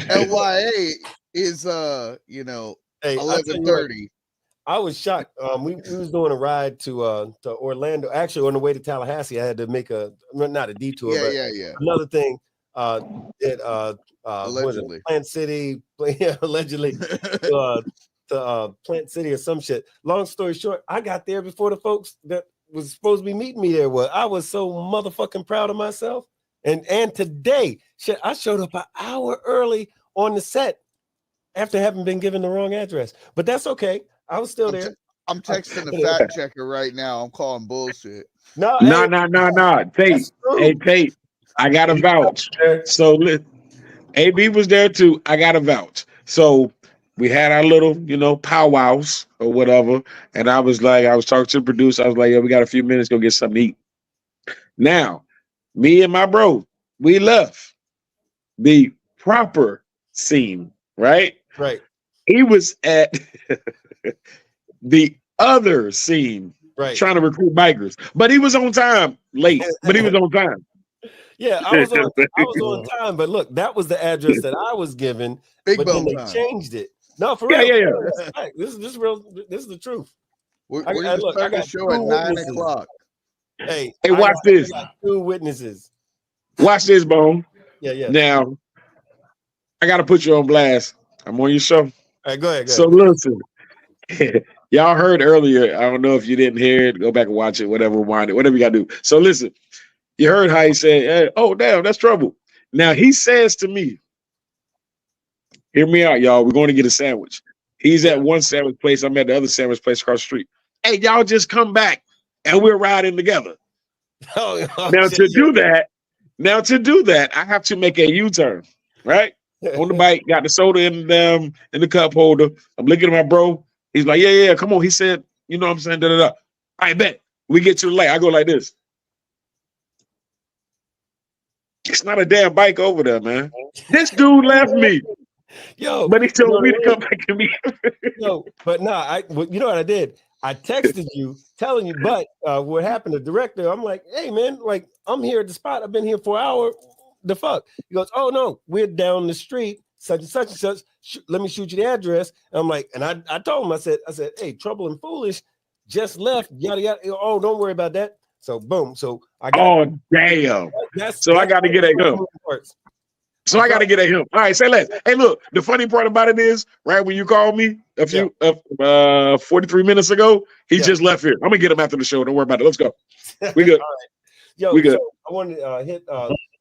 LYA is Hey, I'll tell you what, 11:30. I was shocked. We was doing a ride to Orlando. Actually, on the way to Tallahassee, I had to make not a detour, but Yeah. another thing. Allegedly. Plant City, allegedly to Plant City or some shit. Long story short, I got there before the folks that was supposed to be meeting me there were. I was so motherfucking proud of myself. And today, shit, I showed up an hour early on the set after having been given the wrong address. But that's okay. I was still there. I'm texting the fact checker right now. I'm calling bullshit. No. Tate. Hey, Tate. I got a vouch. So AB was there too. I got a vouch. So we had our little, powwows or whatever. And I was talking to the producer. I was like, yo, we got a few minutes, go get something to eat. Now, me and my bro, we left the proper scene, right? Right. He was at the other scene, right, trying to recruit bikers. But he was on time, late, but he was on time. Yeah, I was on time, but look, that was the address that I was given. Big but then they changed it. No, for real. Yeah. This is real. This is the truth. We're gonna start the show at 9 o'clock. Hey, watch this. I got 2 witnesses. Watch this, Bone. Yeah. Now, I gotta put you on blast. I'm on your show. All right, go ahead. So listen, y'all heard earlier. I don't know if you didn't hear it. Go back and watch it. Whatever, rewind it. Whatever you gotta do. So listen. You heard how he said, hey, oh, damn, that's trouble. Now he says to me, hear me out, y'all. We're going to get a sandwich. He's at one sandwich place. I'm at the other sandwich place across the street. Hey, y'all just come back and we're riding together. Now to do that, I have to make a U-turn, right? On the bike, got the soda in the cup holder. I'm looking at my bro. He's like, yeah, come on. He said, you know what I'm saying? Da-da-da. I bet. We get to the light. I go like this. It's not a damn bike over there, man. This dude left me. Yo, but he told me to come back to me. But you know what I did? I texted you telling you, but what happened, the director, I'm like, hey man, like I'm here at the spot. I've been here for an hour. The fuck? He goes, oh no, we're down the street, such and such and such. Let me shoot you the address. And I'm like, and I told him, I said, hey, Trouble and Foolish just left, yada yada. Oh, don't worry about that. So boom. So I got. Oh damn. So I got to get at him. So I got to get at him. All right, say less. Hey, look. The funny part about it is, right when you called me a few 43 minutes ago, he just left here. I'm gonna get him after the show. Don't worry about it. Let's go. We good. All right. Yo, we good. So I wanted to hit.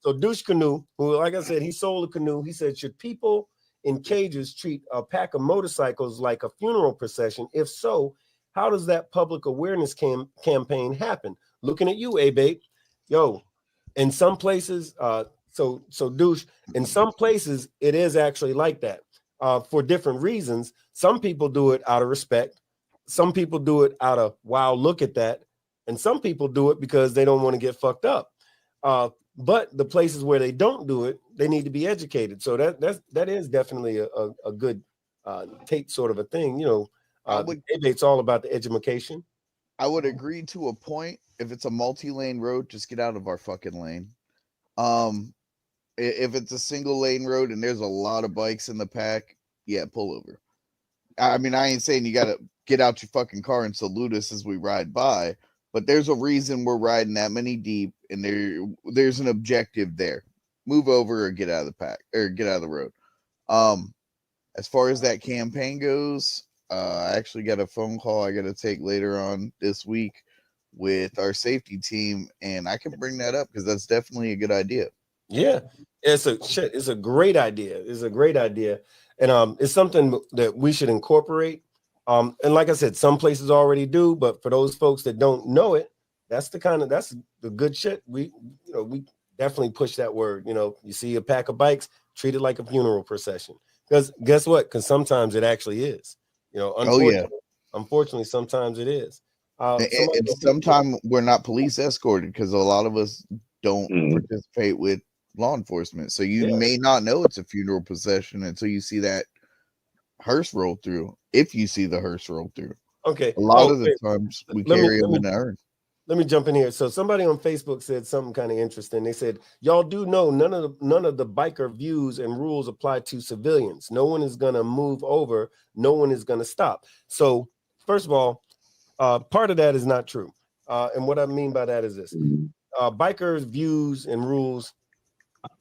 So Douche Canoe, who, like I said, he sold a canoe. He said, should people in cages treat a pack of motorcycles like a funeral procession? If so, how does that public awareness campaign happen? Looking at you, A-Bait. Yo, in some places, so Douche, in some places, it is actually like that for different reasons. Some people do it out of respect. Some people do it out of, wow, look at that. And some people do it because they don't want to get fucked up. But the places where they don't do it, they need to be educated. So that is definitely a good Tate sort of a thing. You know, it's all about the education. I would agree to a point. If it's a multi-lane road, just get out of our fucking lane. If it's a single lane road and there's a lot of bikes in the pack, yeah, pull over. I mean, I ain't saying you got to get out your fucking car and salute us as we ride by, but there's a reason we're riding that many deep, and there's an objective there. Move over or get out of the pack or get out of the road. As far as that campaign goes, I actually got a phone call I got to take later on this week with our safety team, and I can bring that up because that's definitely a good idea. Yeah, it's a great idea. It's a great idea, and it's something that we should incorporate. And like I said, some places already do, but for those folks that don't know it, that's the good shit. We definitely push that word. You know, you see a pack of bikes, treat it like a funeral procession. Because guess what? Because sometimes it actually is. You know, unfortunately, sometimes it is. And sometimes we're not police escorted because a lot of us don't participate with law enforcement. So you may not know it's a funeral procession until you see that hearse roll through. If you see the hearse roll through. Okay. A lot of the times we carry them in the urn. Let me jump in here. So somebody on Facebook said something kind of interesting. They said, y'all do know none of the biker views and rules apply to civilians. No one is going to move over. No one is going to stop. So first of all, part of that is not true. And what I mean by that is this. Bikers' views and rules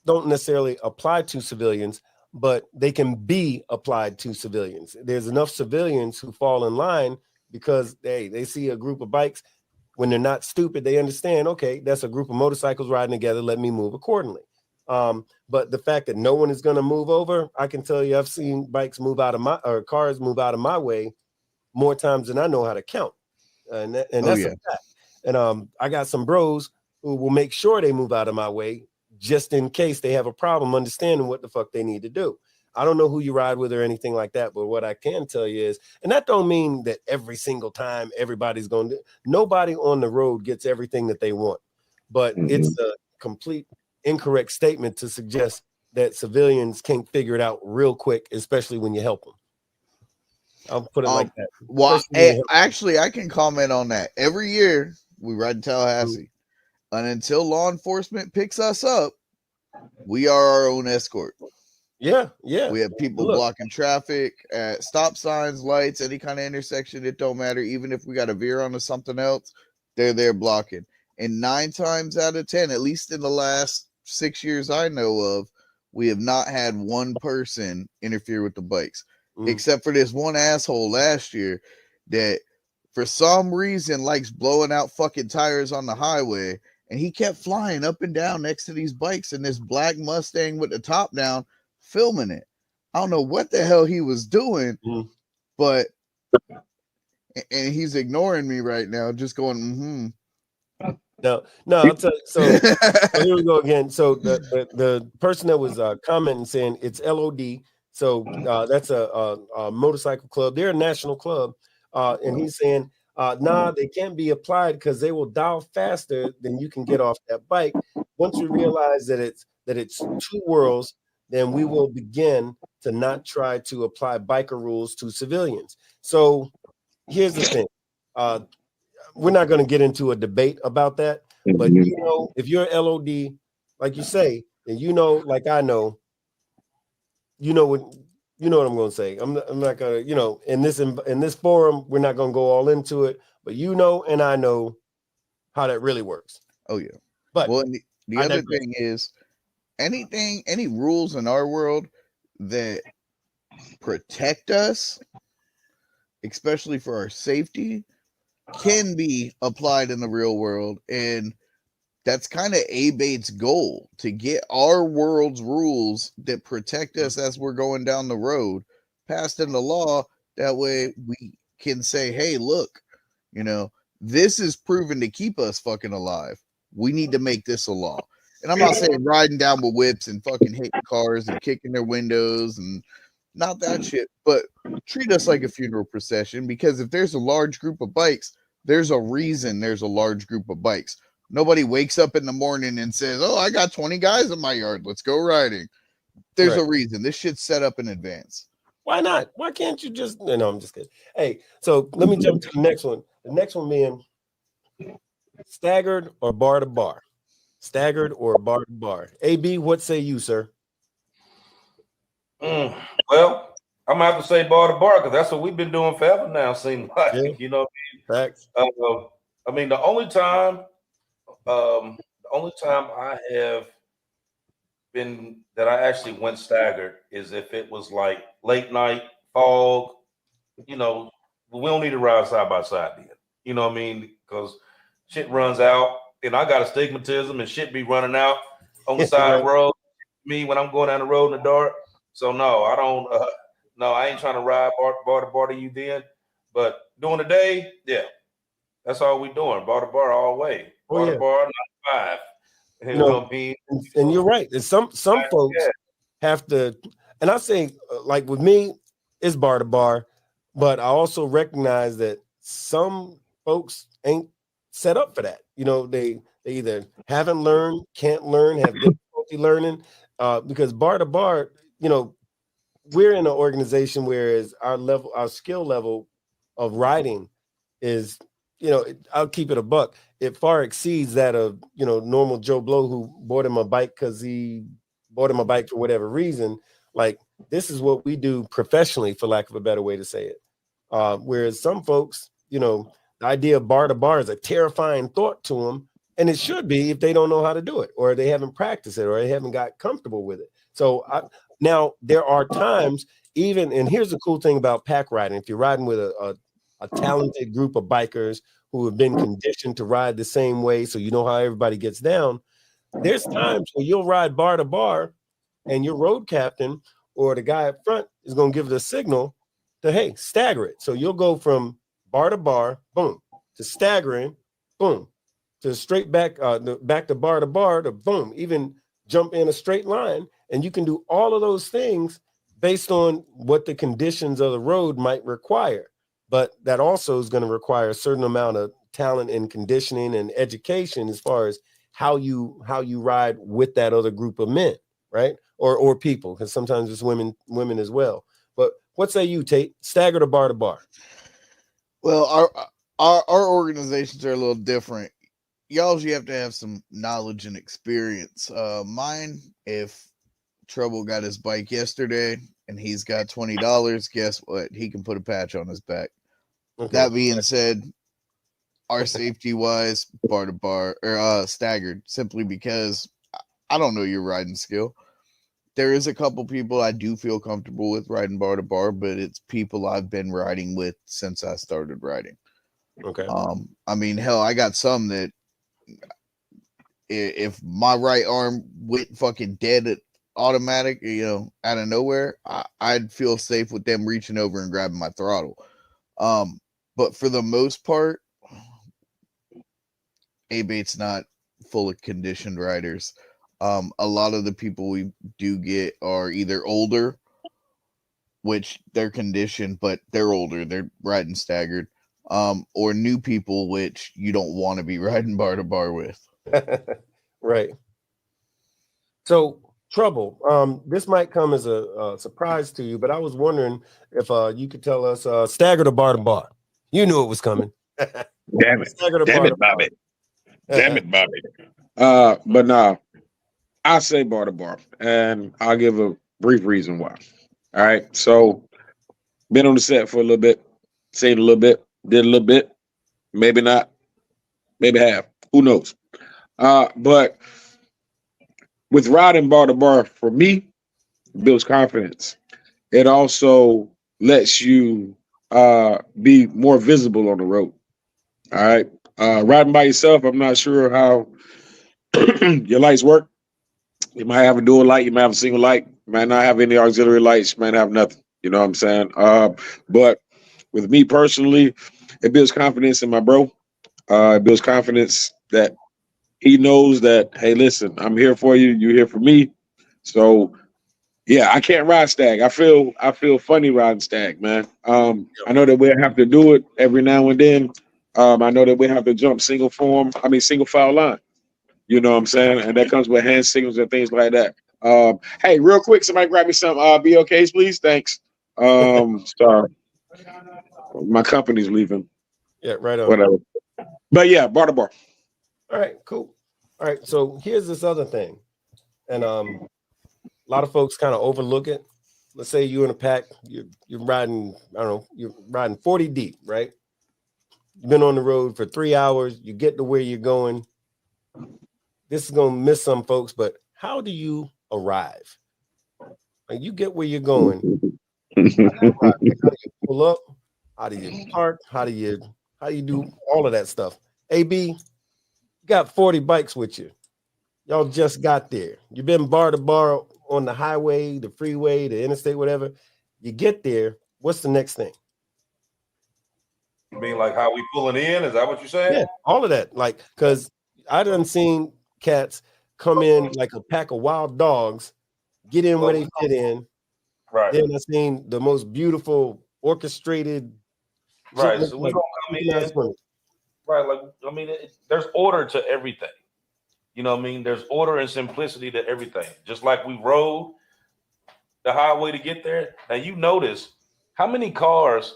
don't necessarily apply to civilians, but they can be applied to civilians. There's enough civilians who fall in line because they see a group of bikes. When they're not stupid, they understand, okay, that's a group of motorcycles riding together. Let me move accordingly. But the fact that no one is going to move over, I can tell you, I've seen bikes move out of cars move out of my way more times than I know how to count. And that's a fact. And I got some bros who will make sure they move out of my way just in case they have a problem understanding what the fuck they need to do. I don't know who you ride with or anything like that, but what I can tell you is, and that don't mean that every single time everybody's going to, nobody on the road gets everything that they want, but it's a complete incorrect statement to suggest that civilians can't figure it out real quick, especially when you help them. I'll put it like that. Well, actually, I can comment on that. Every year we ride to Tallahassee, and until law enforcement picks us up, we are our own escort. Yeah. We have people blocking traffic at stop signs, lights, any kind of intersection. It don't matter. Even if we got to veer onto something else, they're there blocking. And 9 times out of 10, at least in the last 6 years I know of, we have not had one person interfere with the bikes, except for this one asshole last year that for some reason likes blowing out fucking tires on the highway. And he kept flying up and down next to these bikes in this black Mustang with the top down, filming it. I don't know what the hell he was doing, but and he's ignoring me right now, just going, No, I'll tell you. So here we go again. So the person that was commenting saying it's LOD. So that's a motorcycle club. They're a national club, and he's saying, nah, they can't be applied because they will dial faster than you can get off that bike. Once we realize that it's two worlds, then we will begin to not try to apply biker rules to civilians. So here's the thing. We're not going to get into a debate about that, but you know, if you're LOD, like you say, and you know, like I know, you know what I'm going to say. I'm not going to, you know, in this forum, we're not going to go all into it, but you know, and I know how that really works. Oh yeah. But well, the other thing is, any rules in our world that protect us, especially for our safety, can be applied in the real world. And that's kind of ABATE's goal, to get our world's rules that protect us as we're going down the road passed into law. That way we can say, hey, look, you know, this is proven to keep us fucking alive. We need to make this a law. And I'm not saying riding down with whips and fucking hitting cars and kicking their windows and not that shit, but treat us like a funeral procession, because if there's a large group of bikes, there's a reason there's a large group of bikes. Nobody wakes up in the morning and says, oh, I got 20 guys in my yard, let's go riding. There's a reason. This shit's set up in advance. Why not? Why can't you just, no, I'm just kidding. Hey, so let me jump to the next one. The next one being staggered or bar to bar. Staggered or bar to bar. AB, what say you, sir? Well, I'm gonna have to say bar to bar because that's what we've been doing forever now. Seems like, you know. Facts. I mean, the only time I have been that I actually went staggered is if it was like late night, fog. You know, we don't need to ride side by side then. You know what I mean? Because shit runs out. And I got astigmatism and shit be running out on the side of the road. Me when I'm going down the road in the dark. So no, I don't. No, I ain't trying to ride bar to bar to you then. But during the day, yeah, that's all we doing. Bar to bar all the way. Bar to bar, not 5. You know what I mean? And you're right. There's some folks. have to, and I say, like with me, it's bar to bar, but I also recognize that some folks ain't set up for that. You know, they either haven't learned, can't learn, have difficulty learning, because bar to bar, you know, we're in an organization whereas our skill level of riding is, you know, I'll keep it a buck. It far exceeds that of, you know, normal Joe Blow who bought him a bike because he bought him a bike for whatever reason. Like, this is what we do professionally, for lack of a better way to say it. Whereas some folks, you know, the idea of bar to bar is a terrifying thought to them. And it should be if they don't know how to do it, or they haven't practiced it, or they haven't got comfortable with it. So now there are times even, and here's the cool thing about pack riding. If you're riding with a talented group of bikers who have been conditioned to ride the same way, so you know how everybody gets down, there's times where you'll ride bar to bar and your road captain or the guy up front is going to give it a signal to, hey, stagger it. So you'll go from bar to bar, boom, to staggering, boom, to straight back, back to bar, to boom, even jump in a straight line. And you can do all of those things based on what the conditions of the road might require. But that also is going to require a certain amount of talent and conditioning and education as far as how you ride with that other group of men, right? Or people, because sometimes it's women as well. But what say you, Tate? Stagger to bar? Well, our organizations are a little different. Y'all, you have to have some knowledge and experience. Mine, if Trouble got his bike yesterday and he's got $20, guess what? He can put a patch on his back. Okay. That being said, our safety wise, bar to bar or staggered, simply because I don't know your riding skill. There is a couple people I do feel comfortable with riding bar to bar, but it's people I've been riding with since I started riding. Okay. I mean, hell, I got some that if my right arm went fucking dead at automatic, you know, out of nowhere, I'd feel safe with them reaching over and grabbing my throttle. But for the most part, A-Bait's not full of conditioned riders. A lot of the people we do get are either older, which they're conditioned, but they're older, they're riding staggered, or new people, which you don't want to be riding bar to bar with. Right. So, Trouble, this might come as a surprise to you, but I was wondering if you could tell us stagger to bar. You knew it was coming. Damn it. Damn it, Bobby. Damn it, Bobby. But no, I say bar to bar, and I'll give a brief reason why. All right. So, been on the set for a little bit, saved a little bit, did a little bit, maybe not, maybe half. Who knows? But with riding bar to bar, for me, it builds confidence. It also lets you be more visible on the road. All right. Riding by yourself, I'm not sure how your lights work. You might have a dual light, you might have a single light, you might not have any auxiliary lights, you might have nothing. You know what I'm saying? But with me personally, it builds confidence in my bro. It builds confidence that he knows that, hey, listen, I'm here for you, you're here for me. So yeah, I can't ride stag. I feel funny riding stag, man. I know that we'll have to do it every now and then. I know that we have to jump single file line. You know what I'm saying? And that comes with hand signals and things like that. Hey, real quick, somebody grab me some BOKs, please. Thanks. Sorry. My company's leaving. Yeah, right on. Whatever. But yeah, bar to bar. All right, cool. All right, so here's this other thing. And a lot of folks kind of overlook it. Let's say you're in a pack, you're riding, I don't know, you're riding 40 deep, right? You've been on the road for 3 hours, you get to where you're going. This is going to miss some folks, but how do you arrive? Like, you get where you're going. How do you pull up? How do you park? How do you do all of that stuff? AB, you got 40 bikes with you. Y'all just got there. You've been bar to bar on the highway, the freeway, the interstate, whatever. You get there. What's the next thing? You mean like how we pulling in? Is that what you're saying? Yeah, all of that. Like, because I done seen cats come in like a pack of wild dogs, get in where they fit in. Right. Then I seen the most beautiful orchestrated. Right. So we're gonna come in. Right. Like, I mean, there's order to everything. You know what I mean? There's order and simplicity to everything. Just like we rode the highway to get there. Now you notice how many cars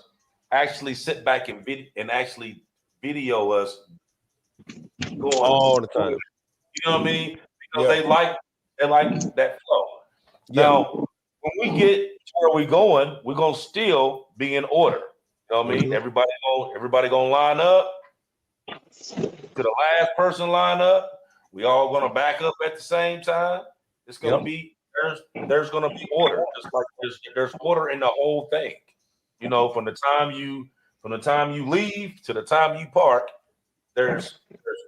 actually sit back and actually video us going all the time. You know what I mean? Because they like that flow. Now, when we get to where we're gonna still be in order. You know what I mean? Everybody gonna line up to the last person line up. We all gonna back up at the same time. It's gonna be there's gonna be order, just like there's order in the whole thing. You know, from the time you leave to the time you park, there's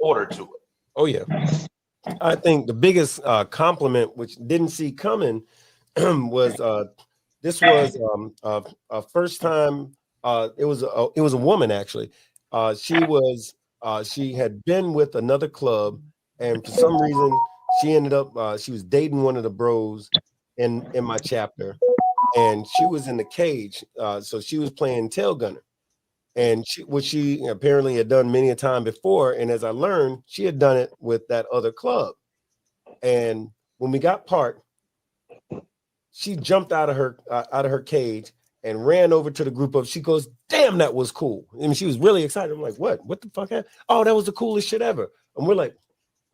order to it. Oh yeah. I think the biggest compliment, which didn't see coming, was this was a first time. It was a woman actually. She had been with another club, and for some reason she ended up she was dating one of the bros in my chapter, and she was in the cage. So she was playing tail gunner. And she apparently had done many a time before. And as I learned, she had done it with that other club. And when we got parked, she jumped out of her cage and ran over to the group of. She goes, "Damn, that was cool!" I mean, she was really excited. I'm like, "What? What the fuck happened?" "Oh, that was the coolest shit ever." And we're like,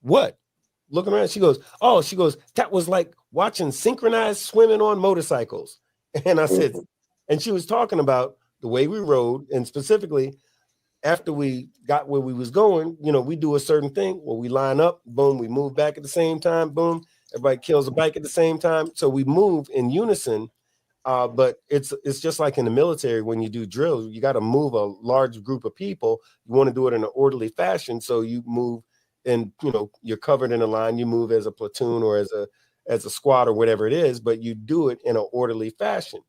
"What?" Looking around, she goes, "Oh," she goes, "that was like watching synchronized swimming on motorcycles." And I said, and she was talking about the way we rode, and specifically after we got where we was going, we do a certain thing where we line up, boom, we move back at the same time, boom, everybody kills a bike at the same time. So we move in unison, but it's just like in the military when you do drills, you got to move a large group of people. You want to do it in an orderly fashion, so you move and you're covered in a line. You move as a platoon or as a squad or whatever it is, but you do it in an orderly fashion.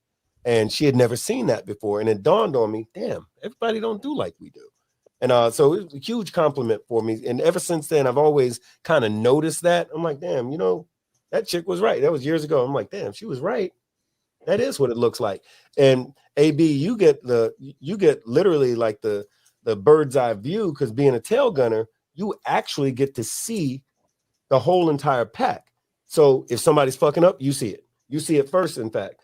And she had never seen that before. And it dawned on me, damn, everybody don't do like we do. And so it was a huge compliment for me. And ever since then, I've always kind of noticed that. I'm like, damn, that chick was right. That was years ago. I'm like, damn, she was right. That is what it looks like. And AB, you get literally like the bird's eye view, because being a tail gunner, you actually get to see the whole entire pack. So if somebody's fucking up, you see it. You see it first, in fact.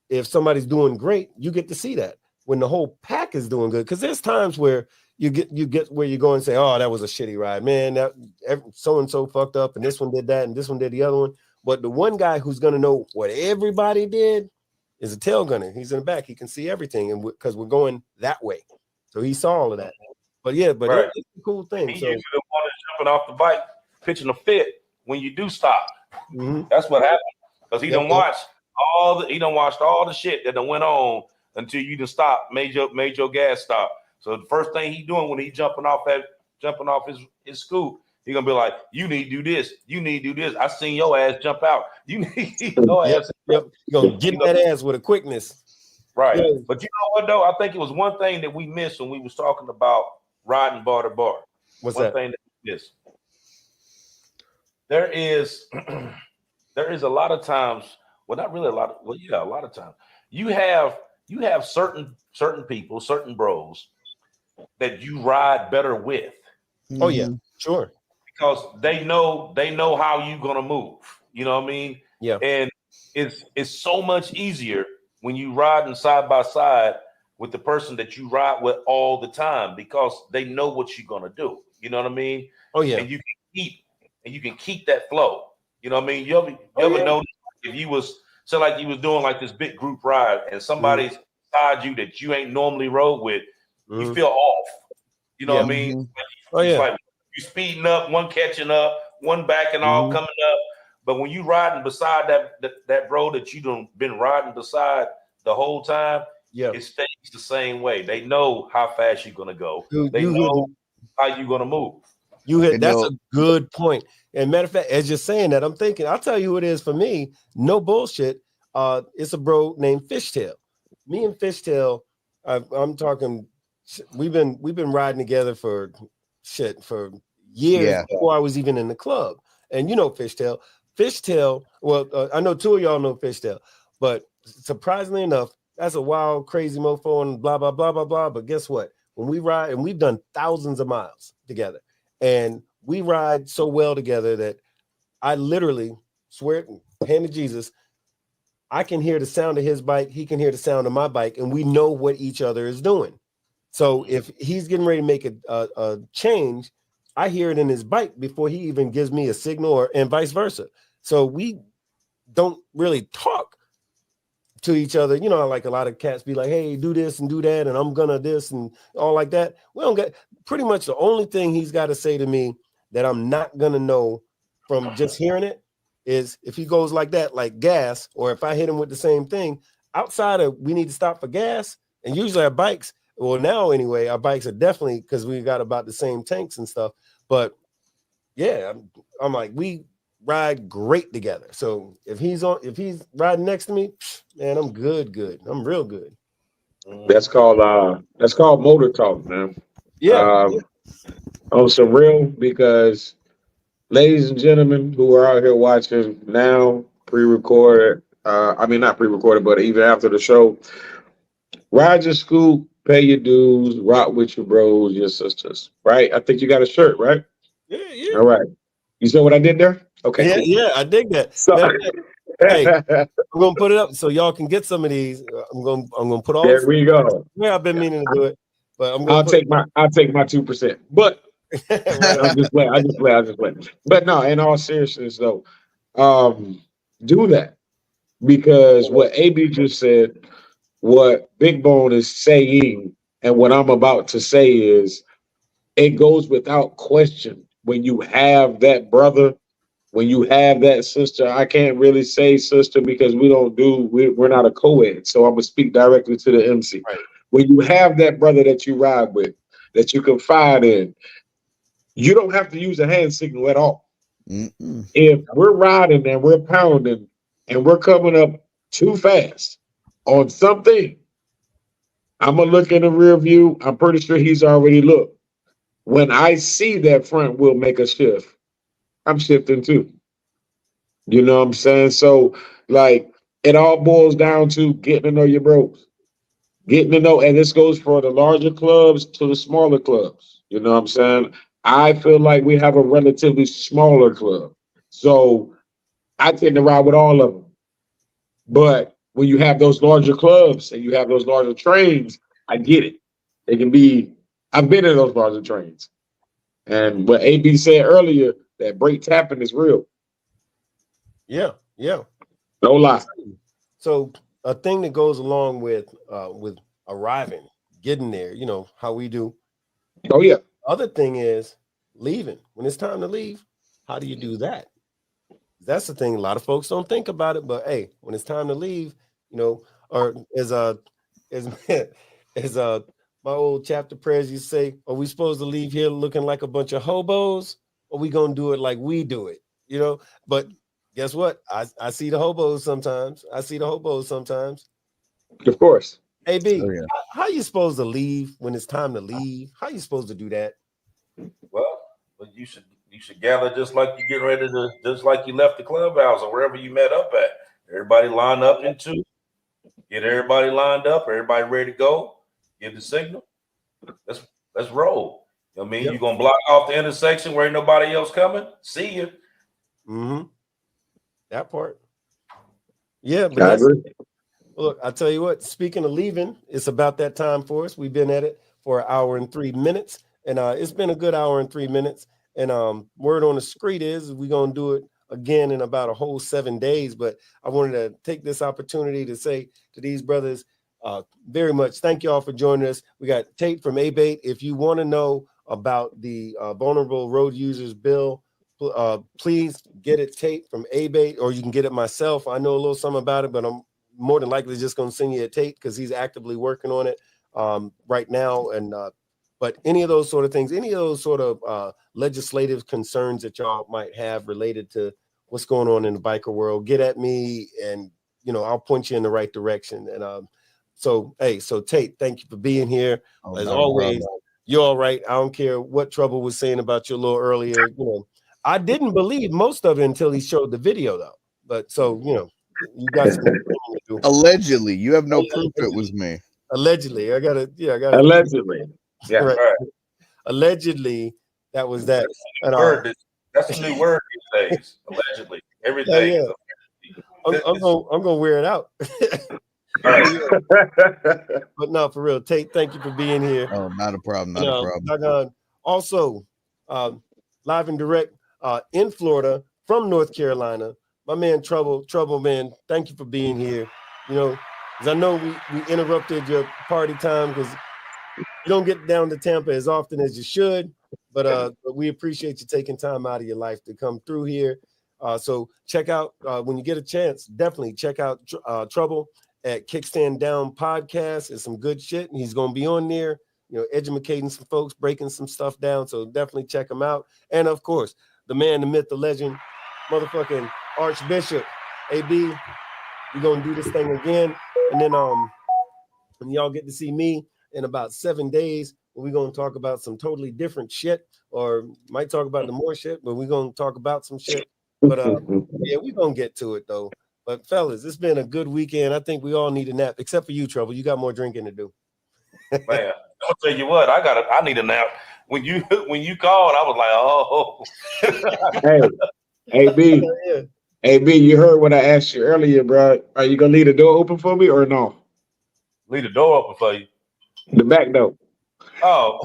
If somebody's doing great, you get to see that when the whole pack is doing good. Because there's times where you get where you go and say, "Oh, that was a shitty ride, man. That so and so fucked up, and this one did that, and this one did the other one." But the one guy who's gonna know what everybody did is a tail gunner. He's in the back. He can see everything, and because we're going that way, so he saw all of that. But yeah, Right. It's a cool thing. He So usually the one that's jumping off the bike, pitching a fit when you do stop. mhm. That's what happened, because he done watched watched all the shit that done went on until you done stopped, made your gas stop. So the first thing he doing when he jumping off his scoop, he gonna be like, "You need to do this. You need to do this. I seen your ass jump out. You need your ass." Yep. You're gonna get that ass with a quickness. Right. Yeah. But you know what though? I think it was one thing that we missed when we was talking about riding bar to bar. What's one that? thing that we missed. There is a lot of times, well, not really a lot of, well, yeah, a lot of times. You have certain people, certain bros that you ride better with. Oh yeah, sure. Because they know how you're gonna move. You know what I mean? Yeah. And it's so much easier when you riding side by side with the person that you ride with all the time, because they know what you're gonna do. You know what I mean? Oh yeah. And you can keep that flow. You know what I mean? You ever notice if you was like you was doing like this big group ride and somebody's beside you that you ain't normally rode with, you feel off. You know what I mean? It's like you speeding up, one catching up, one backing off, coming up. But when you riding beside that bro that you done been riding beside the whole time, it stays the same way. They know how fast you're gonna go. They know how you're gonna move. That's a good point. And matter of fact, as you're saying that, I'm thinking, I'll tell you who it is for me. No bullshit. It's a bro named Fishtail. Me and Fishtail, I'm talking. We've been riding together for years before I was even in the club. And Fishtail. Fishtail, well, I know two of y'all know Fishtail, but surprisingly enough, that's a wild, crazy mofo and blah, blah, blah, blah, blah. But guess what? When we ride, and we've done thousands of miles together, and we ride so well together that I literally swear, hand to Jesus, I can hear the sound of his bike, he can hear the sound of my bike, and we know what each other is doing. So if he's getting ready to make a change, I hear it in his bike before he even gives me a signal, and vice versa. So we don't really talk to each other. You know, like a lot of cats be like, hey, do this and do that, and I'm gonna this and all like that. We don't get, pretty much the only thing he's got to say to me that I'm not gonna know from just hearing it is if he goes like that, like gas, or if I hit him with the same thing. Outside of we need to stop for gas, and usually our bikes, well, now anyway, our bikes are definitely, because we got about the same tanks and stuff. But yeah, I'm like, we ride great together. So if he's riding next to me, man, I'm good. I'm real good. That's called motor talk, man. Yeah. On some real, because ladies and gentlemen who are out here watching now, pre-recorded, I mean not pre-recorded, but even after the show, ride your scoop, pay your dues, rock with your bros, your sisters, right? I think you got a shirt, right? Yeah. All right. You saw what I did there? Okay. Yeah, Cool. yeah, I dig that. So, hey, I'm gonna put it up so y'all can get some of these. I'm gonna put all there we go. Yeah, I've been meaning to do it, but I'm I'll gonna take my 2%. But I'm just playing. I just play. But no, in all seriousness though, do that, because what AB just said, what Big Bone is saying, and what I'm about to say is, it goes without question. When you have that brother, when you have that sister, I can't really say sister because we're not a co-ed. So I'm gonna speak directly to the MC. Right. When you have that brother that you ride with, that you confide in, you don't have to use a hand signal at all. Mm-mm. If we're riding and we're pounding and we're coming up too fast on something, I'm gonna look in the rear view. I'm pretty sure he's already looked. When I see that front wheel make a shift, I'm shifting too. You know what I'm saying? So, like, it all boils down to getting to know your bros. Getting to know, and this goes for the larger clubs to the smaller clubs. You know what I'm saying? I feel like we have a relatively smaller club. So I tend to ride with all of them. But when you have those larger clubs and you have those larger trains, I get it. It can be, I've been in those larger trains. And what AB said earlier, that brake tapping is real. Yeah. No lie. So a thing that goes along with arriving, getting there, you know, how we do. Oh, yeah. Other thing is leaving. When it's time to leave, how do you do that? That's the thing. A lot of folks don't think about it, but hey, when it's time to leave, you know, or as my old chapter prayers you say, are we supposed to leave here looking like a bunch of hobos, or we gonna do it like we do it? You know, but guess what? I see the hobos sometimes. Of course. AB, Oh, yeah. how you supposed to leave when it's time to leave? How you supposed to do that? Well, you should gather just like you get ready to, just like you left the clubhouse or wherever you met up at. Everybody line up in two. Get everybody lined up. Everybody ready to go. Give the signal. Let's roll. You know what I mean? Yep. You're gonna block off the intersection where ain't nobody else coming. See you. Mm-hmm. That part. Yeah, but I that's, agree. look, I tell you what, speaking of leaving, it's about that time for us. We've been at it for 1 hour and 3 minutes, and it's been a good 1 hour and 3 minutes. And word on the street is we're going to do it again in about a whole 7 days. But I wanted to take this opportunity to say to these brothers, very much thank y'all for joining us. We got Tate from ABATE. If you want to know about the Vulnerable Road Users Bill, please get it, Tate from ABATE, or you can get it myself. I know a little something about it, but I'm more than likely just going to send you a Tate because he's actively working on it right now. And but any of those sort of things, any of those sort of legislative concerns that y'all might have related to what's going on in the biker world, get at me, and you know I'll point you in the right direction. And so Tate, thank you for being here. As always, you're all right. I don't care what Trouble was saying about you a little earlier. You know, I didn't believe most of it until he showed the video, though. But so you got some allegedly. You have no proof it was me. Allegedly, I got allegedly. Yeah, right. Allegedly, that was that. And, that's a new word these days. Allegedly, everything. Yeah. I'm gonna wear it out. But no, for real, Tate, thank you for being here. Oh, not a problem. Not a problem. Also, live and direct in Florida from North Carolina, my man Trouble man. Thank you for being here. Because I know we interrupted your party time because you don't get down to Tampa as often as you should, but we appreciate you taking time out of your life to come through here. So check out when you get a chance, definitely check out Trouble at Kickstand Down Podcast. It's some good shit, and he's gonna be on there, educating some folks, breaking some stuff down. So definitely check him out. And of course, the man, the myth, the legend, motherfucking Archbishop AB. We're gonna do this thing again, and then when y'all get to see me in about 7 days, we're gonna talk about some totally different shit, or might talk about the more shit, but we're gonna talk about some shit. But yeah, we're gonna get to it though. But fellas, it's been a good weekend. I think we all need a nap, except for you, Trouble. You got more drinking to do. Man, I'll tell you what, I need a nap. When you called, I was like, oh. Hey, AB. Yeah. AB, you heard what I asked you earlier, bro. Are you gonna leave the door open for me or no? Leave the door open for you. The back door. Oh.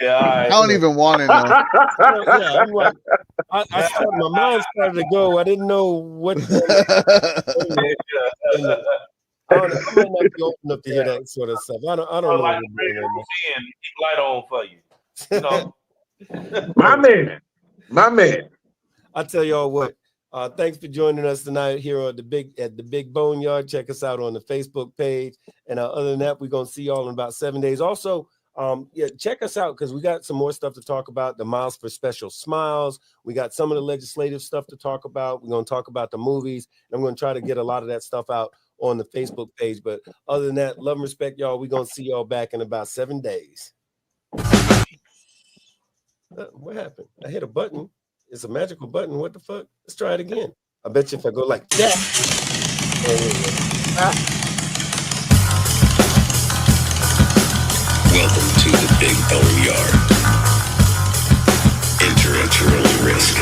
Yeah, I don't even want to know. Yeah, I'm like, I started, my mind started to go. I didn't know what. I might not be old enough to hear that sort of stuff. I don't know. Like keep light on for you. My man. I tell y'all what. Thanks for joining us tonight here at the big BoneYard. Check us out on the Facebook page. And other than that, we're gonna see y'all in about 7 days. Also, check us out because we got some more stuff to talk about. The Miles for Special Smiles. We got some of the legislative stuff to talk about. We're gonna talk about the movies. And I'm gonna try to get a lot of that stuff out on the Facebook page. But other than that, love and respect, y'all. We're gonna see y'all back in about 7 days. What happened? I hit a button. It's a magical button. What the fuck? Let's try it again. I bet you if I go like that. Welcome to the Big BoneYard. Enter at your own risk.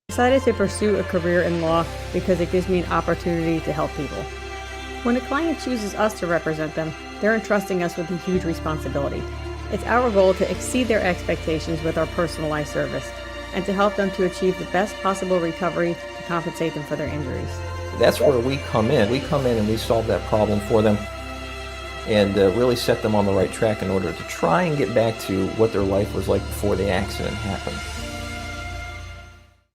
Decided to pursue a career in law because it gives me an opportunity to help people. When a client chooses us to represent them, they're entrusting us with a huge responsibility. It's our goal to exceed their expectations with our personalized service and to help them to achieve the best possible recovery to compensate them for their injuries. That's where we come in. We come in and we solve that problem for them. and really set them on the right track in order to try and get back to what their life was like before the accident happened.